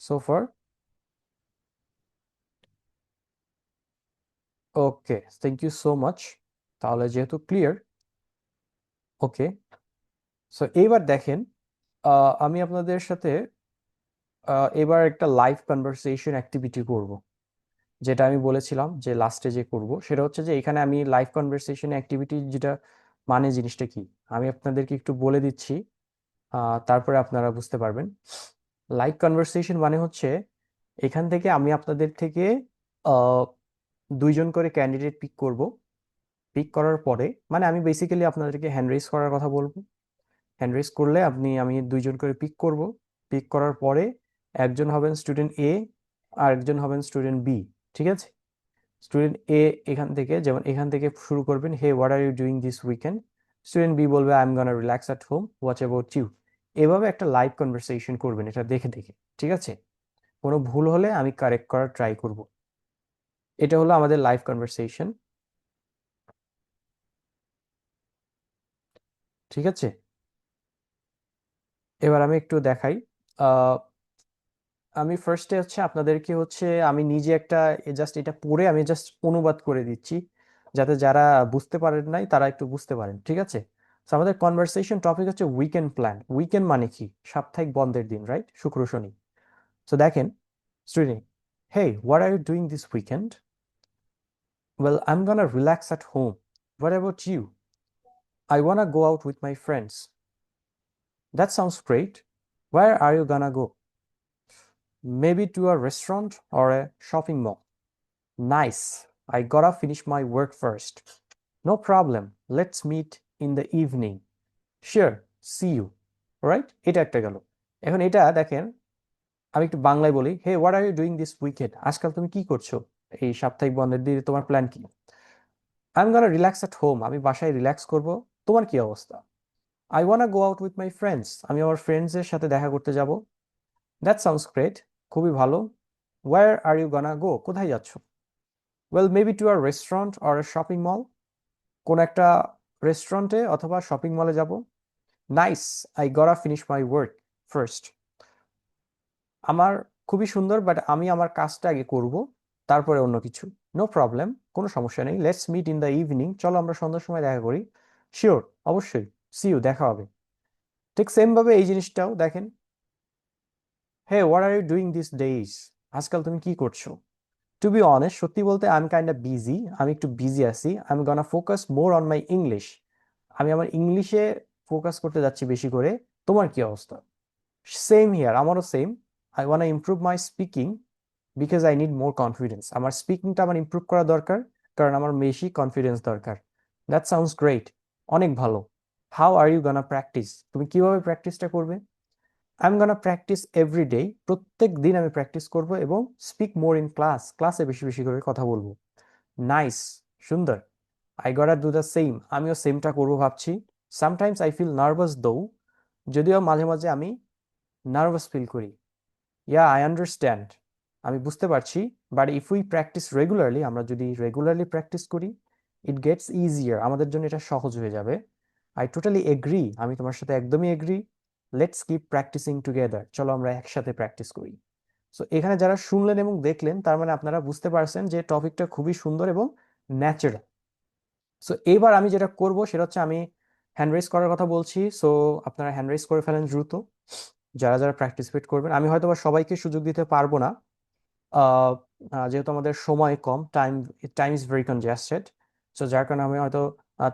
So far okay, thank you so much. তাহলে যেহেতু ক্লিয়ার, ওকে, সো এইবার দেখেন, আমি আপনাদের সাথে এবার একটা লাইভ কনভারসেশন অ্যাক্টিভিটি করব। যেটা আমি বলেছিলাম যে লাস্টে যে করব, সেটা হচ্ছে যে এখানে আমি লাইভ কনভারসেশন অ্যাক্টিভিটি যেটা মানে জিনিসটা কি, আমি আপনাদেরকে একটু বলে দিচ্ছি, তারপরে আপনারা বুঝতে পারবেন। লাইভ কনভারসেশন মানে হচ্ছে, এখান থেকে আমি আপনাদের থেকে আহ, 2জন করে ক্যান্ডিডেট পিক করব। পিক করার পরে মানে আমি বেসিক্যালি আপনাদেরকে হ্যান্ড রেজ করার কথা বলবো। হ্যান্ড রেজ করলে আমি 2জন করে পিক করব। পিক করার পরে একজন হবেন স্টুডেন্ট এ, আর একজন হবেন স্টুডেন্ট বি, ঠিক আছে? স্টুডেন্ট এ এখান থেকে শুরু করবেন, hey what are you doing this weekend? Student B বলবে, I am gonna relax at home, what about you? এভাবে একটা লাইভ কনভারসেশন করবেন, এটা দেখে দেখে, ঠিক আছে? কোনো ভুল হলে আমি কারেক্ট করার ট্রাই করব। এটা হলো আমাদের লাইভ কনভারসেশন, ঠিক আছে? এবার আমি একটু দেখাই। আহ, আমি ফার্স্টে হচ্ছে আপনাদেরকে হচ্ছে আমি নিজে একটা জাস্ট এটা পড়ে আমি জাস্ট অনুবাদ করে দিচ্ছি, যাতে যারা বুঝতে পারেন নাই তারা একটু বুঝতে পারেন, ঠিক আছে? তো আমাদের কনভারসেশন টপিক হচ্ছে উইকেন্ড প্ল্যান। উইকেন্ড মানে কি? সাপ্তাহিক বন্ধের দিন, রাইট? শুক্র শনি। তো দেখেন, student, hey what are you doing this weekend? Well, I am gonna relax at home, what about you? I wanna go out with my friends. That sounds great, where are you gonna go? Maybe to a restaurant or a shopping mall. Nice. I gotta finish my work first. No problem. Let's meet in the evening. Sure. See you. Alright? এটা একটা গেল। এখন এটা দেখেন, আমি একটু বাংলায় বলি, hey what are you doing this weekend? আজকাল তুমি কি করছো এই সাপ্তাহিক বন্ধের দিনে? তোমার প্ল্যান কি? I am gonna relax at home. আমি বাসায় রিল্যাক্স করব। তোমার কি অবস্থা? I wanna go out with my friends. আমি আমার ফ্রেন্ডসের সাথে দেখা করতে যাব। That sounds great. খুবই ভালো। Where are you gonna go? কোথায় যাচ্ছ? Well, maybe to a restaurant or a shopping mall. কোন একটা রেস্টুরেন্টে অথবা শপিং মলে যাব। Nice. I gotta finish my work first. আমার খুবই সুন্দর, বাট আমি আমার কাজটা আগে করব, তারপরে অন্য কিছু। নো প্রবলেম, কোনো সমস্যা নেই। Let's meet in the evening. চলো আমরা সন্ধ্যার সময় দেখা করি। শিওর, অবশ্যই। সি ইউ, দেখা হবে। ঠিক সেম ভাবে এই জিনিসটাও দেখেন। Hey, what are you doing this days? আজকাল তুমি কি করছো? টু বি অনেস্ট, সত্যি বলতে I am kind of busy. আমি একটু বিজি আছি। I am gonna focus more on my English. আমি আমার ইংলিশে ফোকাস করতে যাচ্ছি বেশি করে। তোমার কি অবস্থা? সেম হিয়ার, আমারও same. I want improve my speaking because I need more confidence. আমার স্পিকিংটা আমার ইমপ্রুভ করা দরকার, কারণ আমার বেশি কনফিডেন্স দরকার। দ্যাট সাউন্ডস গ্রেট, অনেক ভালো। How are you gonna practice? তুমি কিভাবে প্র্যাকটিসটা করবে? I am gonna practice every day. প্রত্যেক দিন আমি প্র্যাকটিস করব এবং স্পিক মোর ইন ক্লাস। ক্লাসে বেশি বেশি করে কথা বলবো। নাইস, সুন্দর। আই গটা ডু দ্য সেম। আমিও সেমটা করবো ভাবছি। সামটাইমস আই ফিল নার্ভাস দো। যদিও মাঝে মাঝে আমি নার্ভাস ফিল করি। ইয়া, আই আন্ডারস্ট্যান্ড। আমি বুঝতে পারছি। But if we practice regularly, আমরা যদি রেগুলারলি প্র্যাকটিস করি, ইট গেটস ইজিয়ার। আমাদের জন্য এটা সহজ হয়ে যাবে। I totally agree. আমি তোমার সাথে একদমই agree. Let's keep practising together. চলো আমরা একসাথে প্র্যাকটিস করি। সো এখানে যারা শুনলেন এবং দেখলেন, তার মানে আপনারা বুঝতে পারছেন যে টপিকটা খুবই সুন্দর এবং ন্যাচারাল। সো এইবার আমি যেটা করব সেটা হচ্ছে, আমি হ্যান্ড রেজ করার কথা বলছি। সো আপনারা হ্যান্ড রেজ করে ফেলেন দ্রুত, যারা যারা প্র্যাকটিসিপেট করবেন। আমি হয়তো বা সবাইকে সুযোগ দিতে পারবো না, আহ, যেহেতু আমাদের সময় কম। Time is very congested. So যার কারণে আমি হয়তো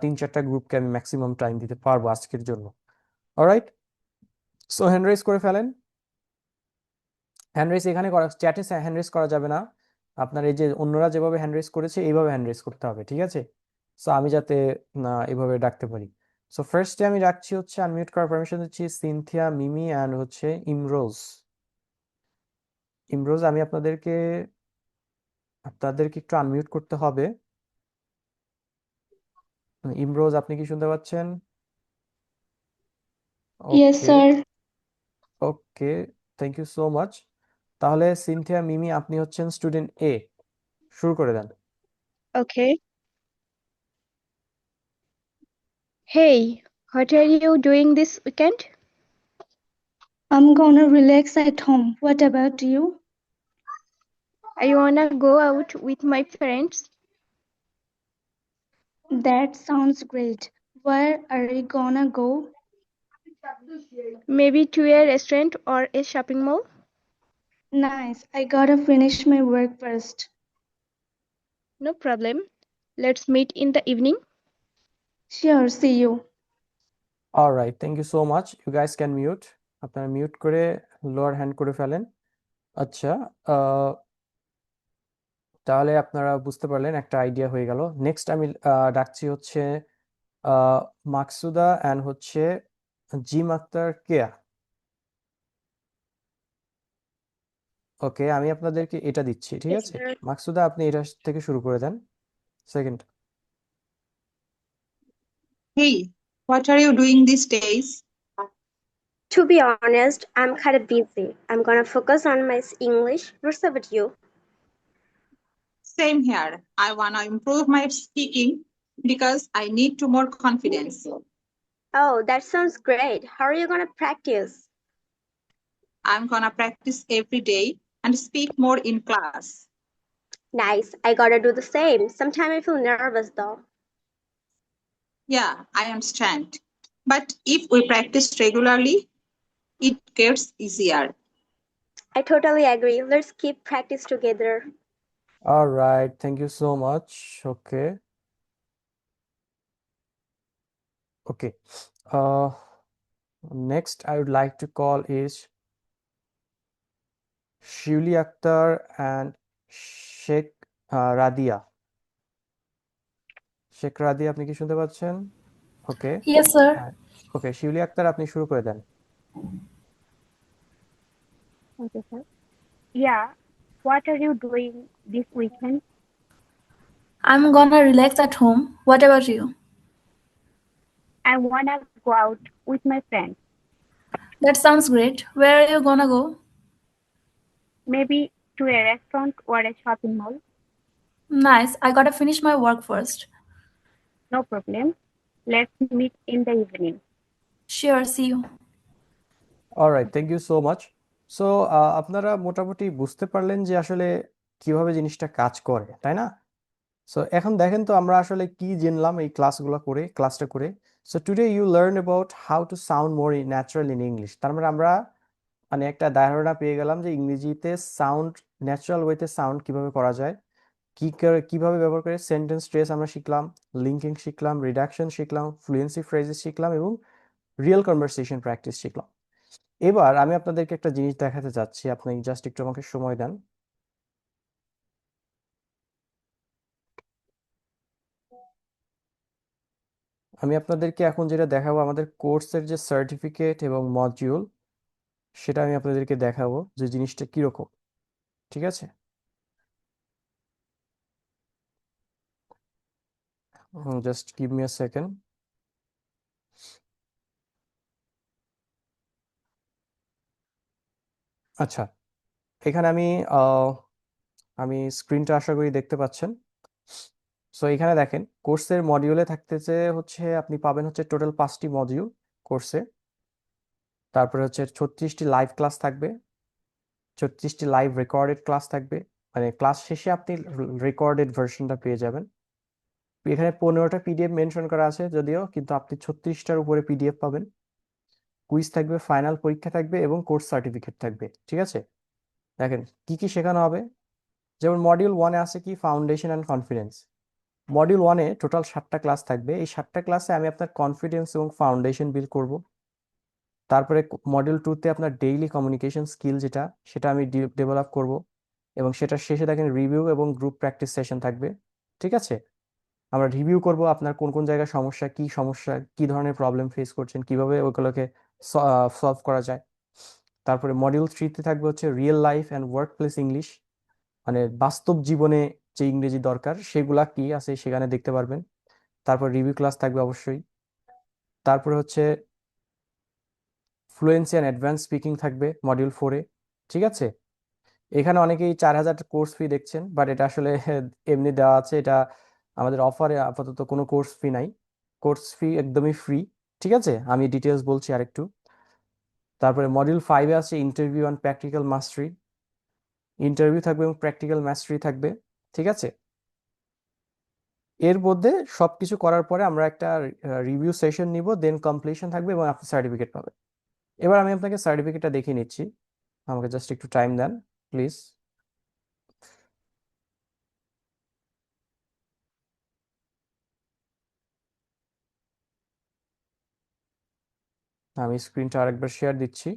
3-4টা গ্রুপকে আমি ম্যাক্সিমাম টাইম দিতে পারবো আজকের জন্য। অলরাইট, সো হ্যান্ড রেজ করে ফেলেন। হ্যান্ড রেজ এখানে করা, চ্যাটে হ্যান্ড রেজ করা যাবে না। আপনার এই যে অন্যরা যেভাবে হ্যান্ড রেজ করেছে, এইভাবে হ্যান্ড রেজ করতে হবে, ঠিক আছে? সো আমি যাতে না এভাবে ডাকতে পারি। সো ফার্স্টে আমি ডাকছি হচ্ছে, আনমিউট করার পারমিশন দিচ্ছি সিনথিয়া, মিমি অ্যান্ড হচ্ছে ইমরোজ। ইমরোজ, আমি আপনাদেরকে একটু আনমিউট করতে হবে। ইমরোজ, আপনি কি শুনতে পাচ্ছেন? Yes, okay, sir. Okay, thank you so much. তাহলে সিনথিয়া, মিমি, আপনি হচ্ছেন স্টুডেন্ট এ। শুরু করে দেন। Okay. Hey, what are you doing this weekend? I'm gonna relax at home. What about you? I wanna go out with my friends. That sounds great. Where are we gonna go? Maybe to a restaurant or a shopping mall. Nice. I gotta finish my work first. No problem. Let's meet in the evening. Sure, see you. Alright, thank you so much. You guys can mute. আপনারা mute করে lower hand করে ফেলেন। আচ্ছা, তাহলে আপনারা বুঝতে পারলেন, একটা আইডিয়া হয়ে গেল। নেক্সট আমি ডাকছি হচ্ছে মাকসুদা অ্যান্ড হচ্ছে জিম আক্তার কেয়া। ওকে, আমি আপনাদেরকে এটা দিচ্ছি, ঠিক Yes, আছে? sir. মাকসুদা, আপনি এটা থেকে শুরু করে দেন। Second. Hey, what are you doing these days? To be honest, I'm kind of busy. I'm gonna focus on my English. What's up with you? Same here. I wanna improve my speaking because I need to more confidence. Oh, that sounds great. How are you gonna practice? I'm gonna practice every day and speak more in class. Nice. I gotta do the same. Sometimes I feel nervous though. Yeah, I understand. But if we practice regularly, it gets easier. I totally agree. Let's keep practice together. Alright, thank you so much. Okay, okay, next I would like to call is Shivli Akhtar and Sheikh Radia. Sheikh Radia, আপনি কি শুনতে পাচ্ছেন? ওকে, Yes, sir. ওকে, শিউলি আক্তার, আপনি শুরু করে দেন। Okay, sir. Yeah. What are you doing this weekend? I'm gonna relax at home. What about you? I wanna go out with my friends. That sounds great. Where are you gonna go? Maybe to a restaurant or a shopping mall. Nice. I gotta finish my work first. No problem. Let's meet in the evening. Sure, see you. Alright, thank you so much. So আপনারা মোটামুটি বুঝতে পারলেন যে আসলে কিভাবে জিনিসটা কাজ করে, তাই না? সো এখন দেখেন তো আমরা আসলে কি জানলাম এই ক্লাসটা করে। So today you learn about how to sound more natural in English. তার মানে আমরা মানে একটা ধারণা পেয়ে গেলাম যে ইংরেজিতে সাউন্ড ন্যাচারাল ওয়েতে সাউন্ড কিভাবে করা যায়, কিভাবে ব্যবহার করে সেন্টেন্স স্ট্রেস আমরা শিখলাম, লিঙ্কিং শিখলাম, রিডাকশন শিখলাম, ফ্লুয়েন্সি ফ্রেজেস শিখলাম এবং রিয়েল কনভারসেশন প্র্যাকটিস শিখলাম। এবার আমি আপনাদেরকে একটা জিনিস দেখাতে চাচ্ছি, আপনি জাস্ট একটু আমাকে সময় দেন। আমি আপনাদেরকে এখন যেটা দেখাবো আমাদের কোর্সের যে সার্টিফিকেট এবং মডিউল, সেটা আমি আপনাদেরকে দেখাবো যে জিনিসটা কিরকম। ঠিক আছে, just give me a second. আচ্ছা, এখানে আমি স্ক্রিনটা আশা করি দেখতে পাচ্ছেন। সো এখানে দেখেন কোর্সের মডিউলে থাকতেছে হচ্ছে আপনি পাবেন হচ্ছে টোটাল 5টি মডিউল কোর্সে। তারপরে হচ্ছে 36টি লাইভ ক্লাস থাকবে, 36টি লাইভ রেকর্ডেড ক্লাস থাকবে, মানে ক্লাস শেষে আপনি রেকর্ডেড ভার্সনটা পেয়ে যাবেন। এখানে 15টা পিডিএফ মেনশন করা আছে যদিও, কিন্তু আপনি 36টার উপরে পিডিএফ পাবেন। কুইজ থাকবে, ফাইনাল পরীক্ষা থাকবে এবং কোর্স সার্টিফিকেট থাকবে। ঠিক আছে, দেখেন কি কি শেখানো হবে। যেমন মডিউল 1-এ আছে কি ফাউন্ডেশন অ্যান্ড কনফিডেন্স। মডিউল 1-এ টোটাল 7টা ক্লাস থাকবে। এই 7টা ক্লাসে আমি আপনার কনফিডেন্স এবং ফাউন্ডেশন বিল্ড করব। তারপরে মডিউল 2-তে আপনার ডেইলি কমিউনিকেশন স্কিল সেটা আমি ডেভেলপ করব এবং সেটার শেষে দেখেন রিভিউ এবং গ্রুপ প্র্যাকটিস সেশন থাকবে। ঠিক আছে, আমরা রিভিউ করব আপনার কোন কোন জায়গায় সমস্যা, কি ধরনের প্রবলেম ফেস করছেন, কিভাবে ওগুলোকে সলভ করা যায়। তারপরে মডিউল 3-তে থাকবে হচ্ছে real life and work place English, মানে বাস্তব জীবনে যে ইংরেজি দরকার সেগুলা কি আছে সেখানে দেখতে পারবেন। তারপর রিভিউ ক্লাস থাকবে অবশ্যই। তারপরে হচ্ছে ফ্লুয়েন্সি অ্যান্ড অ্যাডভান্স স্পিকিং থাকবে মডিউল 4-এ। ঠিক আছে, এখানে অনেকেই 4000 কোর্স ফি দেখছেন, বাট এটা আসলে এমনি দেওয়া আছে, এটা আমাদের অফারে আপাতত কোনো কোর্স ফি নাই, কোর্স ফি একদমই ফ্রি। ঠিক আছে, আমি ডিটেলস বলছি আরেকটু। তারপরে মডিউল 5-এ আছে interview and practical Mashrafe, interview থাকবে এবং প্র্যাকটিক্যাল মাস্টারি থাকবে। ঠিক আছে, এর মধ্যে সবকিছু করার পরে আমরা একটা রিভিউ সেশন নিব, দেন কমপ্লিশন থাকবে এবং আপনি সার্টিফিকেট পাবেন। এবার আমি আপনাকে সার্টিফিকেটটা দেখিয়ে নিচ্ছি, আমাকে জাস্ট একটু টাইম দেন প্লিজ। আমি স্ক্রিনটা আরেকবার শেয়ার দিচ্ছি।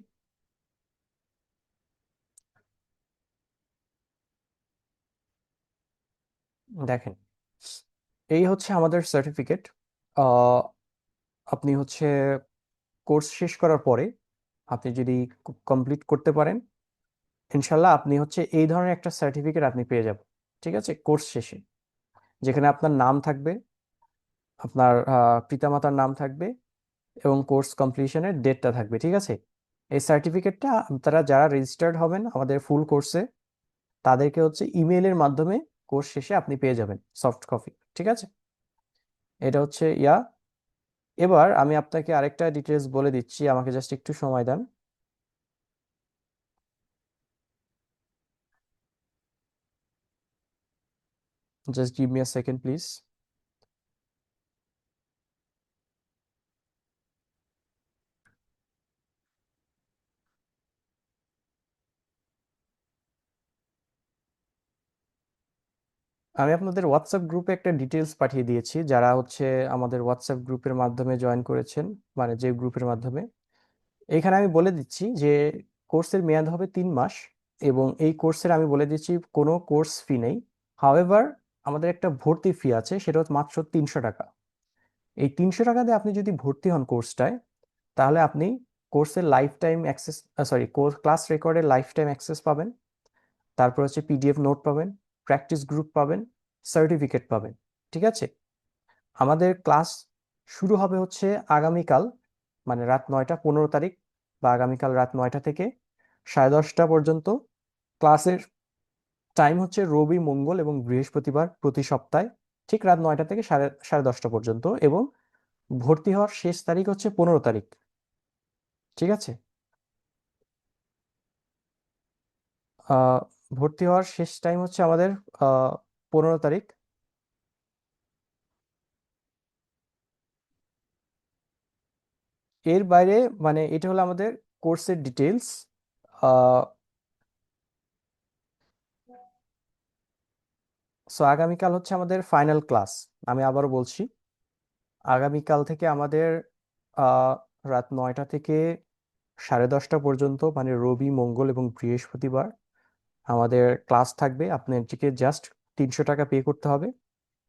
দেখেন এই হচ্ছে আমাদের সার্টিফিকেট। আপনি হচ্ছে কোর্স শেষ করার পরে আপনি যদি কমপ্লিট করতে পারেন, ইনশাল্লাহ আপনি হচ্ছে এই ধরনের একটা সার্টিফিকেট আপনি পেয়ে যাবেন। ঠিক আছে, কোর্স শেষে যেখানে আপনার নাম থাকবে, আপনার পিতামাতার নাম থাকবে এবং কোর্স কমপ্লিশনের ডেটটা থাকবে। ঠিক আছে, এই সার্টিফিকেটটা আপনারা যারা রেজিস্টার্ড হবেন আমাদের ফুল কোর্সে তাদেরকে হচ্ছে ইমেইলের মাধ্যমে কোর্স শেষে আপনি পেয়ে যাবেন সফট কপি। ঠিক আছে, এটা হচ্ছে এবার আমি আপনাকে আরেকটা ডিটেলস বলে দিচ্ছি, আমাকে জাস্ট একটু সময় দেন। Just give me a second please. আমি আপনাদের হোয়াটসঅ্যাপ গ্রুপে একটা ডিটেলস পাঠিয়ে দিয়েছি, যারা হচ্ছে আমাদের হোয়াটসঅ্যাপ গ্রুপের মাধ্যমে জয়েন করেছেন, মানে যে গ্রুপের মাধ্যমে। এইখানে আমি বলে দিচ্ছি যে কোর্সের মেয়াদ হবে 3 মাস এবং এই কোর্সের আমি বলে দিচ্ছি কোনো কোর্স ফি নেই। হাওয়েভার আমাদের একটা ভর্তি ফি আছে, সেটা হচ্ছে মাত্র 300 টাকা। এই 300 টাকা দিয়ে আপনি যদি ভর্তি হন কোর্সটায়, তাহলে আপনি কোর্সের লাইফ টাইম অ্যাক্সেস, ক্লাস রেকর্ডের লাইফ টাইম অ্যাক্সেস পাবেন। তারপর হচ্ছে পিডিএফ নোট পাবেন, প্র্যাকটিস গ্রুপ পাবেন, সার্টিফিকেট পাবেন। ঠিক আছে, আমাদের ক্লাস শুরু হবে হচ্ছে আগামীকাল মানে রাত 9টা 15 তারিখ বা আগামীকাল রাত 9টা থেকে 10:30 পর্যন্ত। ক্লাসের টাইম হচ্ছে রবি, মঙ্গল এবং বৃহস্পতিবার প্রতি সপ্তাহে, ঠিক রাত 9টা থেকে সাড়ে 10টা পর্যন্ত। এবং ভর্তি হওয়ার শেষ তারিখ হচ্ছে 15 তারিখ। ঠিক আছে? ভর্তি হওয়ার শেষ টাইম হচ্ছে আমাদের 15 তারিখ। এর বাইরে মানে এটা হলো আমাদের কোর্সের ডিটেলস। সো আগামীকাল হচ্ছে আমাদের ফাইনাল ক্লাস। আমি আবারও বলছি, আগামীকাল থেকে আমাদের রাত 9টা থেকে 10:30 পর্যন্ত, মানে রবি, মঙ্গল এবং বৃহস্পতিবার আমাদের ক্লাস থাকবে। আপনাদেরকে জাস্ট 300 টাকা পে করতে হবে।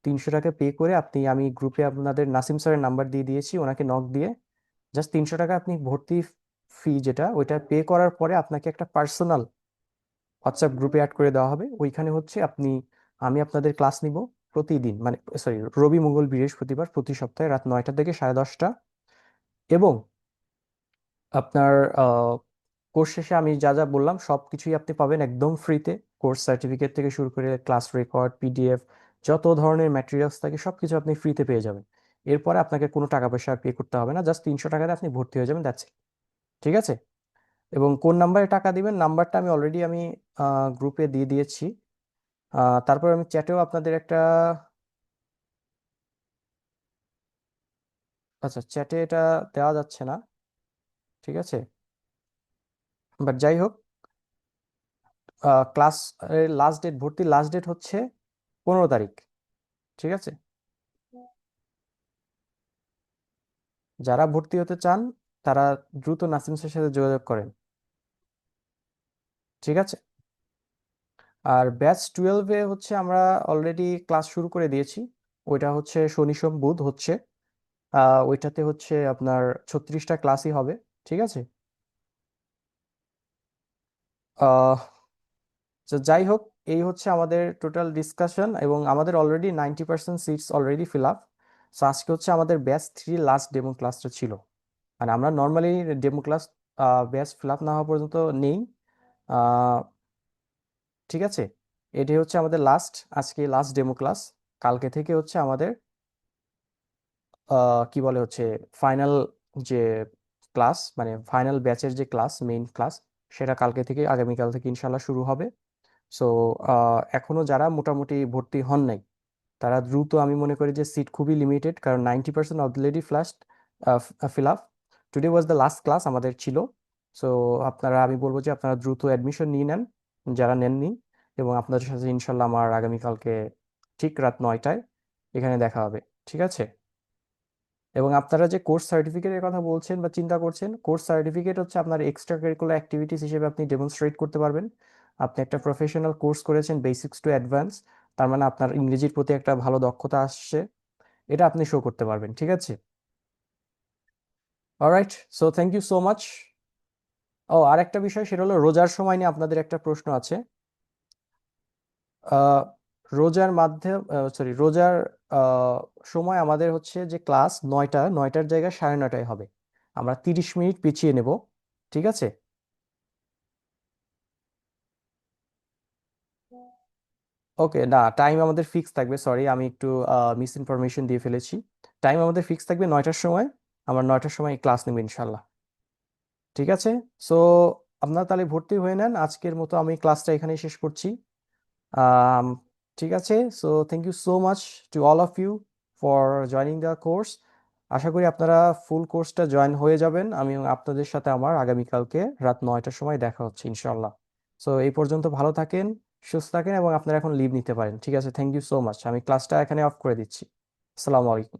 300 টাকা পে করে আমি গ্রুপে আপনাদের নাসিম স্যারের নাম্বার দিয়ে দিয়েছি, ওনাকে নক দিয়ে জাস্ট 300 টাকা আপনি ভর্তি ফি যেটা ওইটা পে করার পরে আপনাকে একটা পার্সোনাল হোয়াটসঅ্যাপ গ্রুপে অ্যাড করে দেওয়া হবে। ওইখানে হচ্ছে আমি আপনাদের ক্লাস নিব প্রতিদিন, মানে সরি রবি, মঙ্গল, বৃহস্পতিবার প্রতি সপ্তাহে রাত 9টা থেকে 10:30। এবং আপনার কোর্স শেষে আমি যা যা বললাম সব কিছুই আপনি পাবেন একদম ফ্রিতে। কোর্স সার্টিফিকেট থেকে শুরু করে ক্লাস রেকর্ড, পিডিএফ, যত ধরনের ম্যাটেরিয়ালস থাকে সবকিছু আপনি ফ্রিতে পেয়ে যাবেন। এরপরে আপনাকে কোনো টাকা পয়সা পে করতে হবে না, জাস্ট 300 টাকাতে আপনি ভর্তি হয়ে যাবেন, দ্যাটস ইট। ঠিক আছে? এবং কোন নাম্বারে টাকা দিবেন, নাম্বারটা আমি অলরেডি গ্রুপে দিয়ে দিয়েছি। তারপর আমি চ্যাটেও আপনাদের আচ্ছা, চ্যাটে এটা দেওয়া যাচ্ছে না, ঠিক আছে? বাট যাই হোক, ক্লাস লাস্ট ডেট, ভর্তির লাস্ট ডেট হচ্ছে 15 তারিখ। ঠিক আছে? যারা ভর্তি হতে চান তারা দ্রুত নাসিম স্যারের সাথে যোগাযোগ করেন। ঠিক আছে? আর ব্যাচ 12-এ হচ্ছে আমরা অলরেডি ক্লাস শুরু করে দিয়েছি। ওইটা হচ্ছে শনি, সোম, বুধ হচ্ছে। ওইটাতে হচ্ছে আপনার 36টা ক্লাসই হবে। ঠিক আছে? তো যাই হোক, এই হচ্ছে আমাদের টোটাল ডিসকাশন, এবং আমাদের already 90% seats already fill up. So আজকে হচ্ছে আমাদের ব্যাচ 3 লাস্ট ডেমো ক্লাসটা ছিল। মানে আমরা normally demo class batch fill up না হওয়া পর্যন্ত নেই। ঠিক আছে? এটি হচ্ছে আমাদের আজকে লাস্ট ডেমো ক্লাস। কালকে থেকে হচ্ছে আমাদের কি বলে হচ্ছে ফাইনাল যে ক্লাস, মানে ফাইনাল ব্যাচের যে ক্লাস, মেইন ক্লাস, সেটা কালকে থেকে আগামীকাল থেকে ইনশাল্লাহ শুরু হবে। সো এখনো যারা মোটামুটি ভর্তি হন নাই তারা দ্রুত, আমি মনে করি যে সিট খুবই লিমিটেড, কারণ 90% already fill up. Today was the last class আমাদের ছিল। সো আমি বলবো যে আপনারা দ্রুত অ্যাডমিশন নিয়ে নেন যারা নেননি, এবং আপনাদের সাথে ইনশাল্লাহ আমার আগামীকালকে ঠিক রাত 9টায় এখানে দেখা হবে। ঠিক আছে? এবং আপনারা যে কোর্স সার্টিফিকেটের কথা বলছেন বা চিন্তা করছেন, কোর্স সার্টিফিকেট হচ্ছে আপনার এক্সট্রা কারিকুলার অ্যাক্টিভিটিস হিসেবে আপনি ডেমনস্ট্রেট করতে পারবেন। আপনি একটা প্রফেশনাল কোর্স করেছেন, বেসিক্স টু অ্যাডভান্স, তার মানে আপনার ইংরেজির প্রতি একটা ভালো দক্ষতা আসছে, এটা আপনি শো করতে পারবেন। ঠিক আছে? Alright, so thank you so much. আর একটা বিষয়, সেটা হলো রোজার সময় নিয়ে আপনাদের একটা প্রশ্ন আছে। আহ, রোজার সময় আমাদের হচ্ছে যে ক্লাস 9টার জায়গায় 9:30টায় হবে। আমরা 30 মিনিট পিছিয়ে নেব। ঠিক আছে? ওকে, না, টাইম আমাদের ফিক্স থাকবে। সরি, আমি একটু মিস ইনফরমেশন দিয়ে ফেলেছি। টাইম আমাদের ফিক্স থাকবে 9টার সময়। আমরা 9টার সময় ক্লাস নেব ইনশাল্লাহ। ঠিক আছে? সো আপনারা তাহলে ভর্তি হয়ে নেন। আজকের মতো আমি ক্লাসটা এখানেই শেষ করছি। Um, ঠিক আছে, so thank you so much to all of you for joining the course. আশা করি আপনারা ফুল কোর্সটা জয়েন হয়ে যাবেন। আমি আপনাদের সাথে আমার আগামীকালকে রাত 9টার সময় দেখা হচ্ছে ইনশাল্লাহ। সো এই পর্যন্ত ভালো থাকেন, সুস্থ থাকেন, এবং আপনারা এখন লিভ নিতে পারেন। ঠিক আছে? Thank you so much. আমি ক্লাসটা এখানে অফ করে দিচ্ছি। আসসালামু আলাইকুম।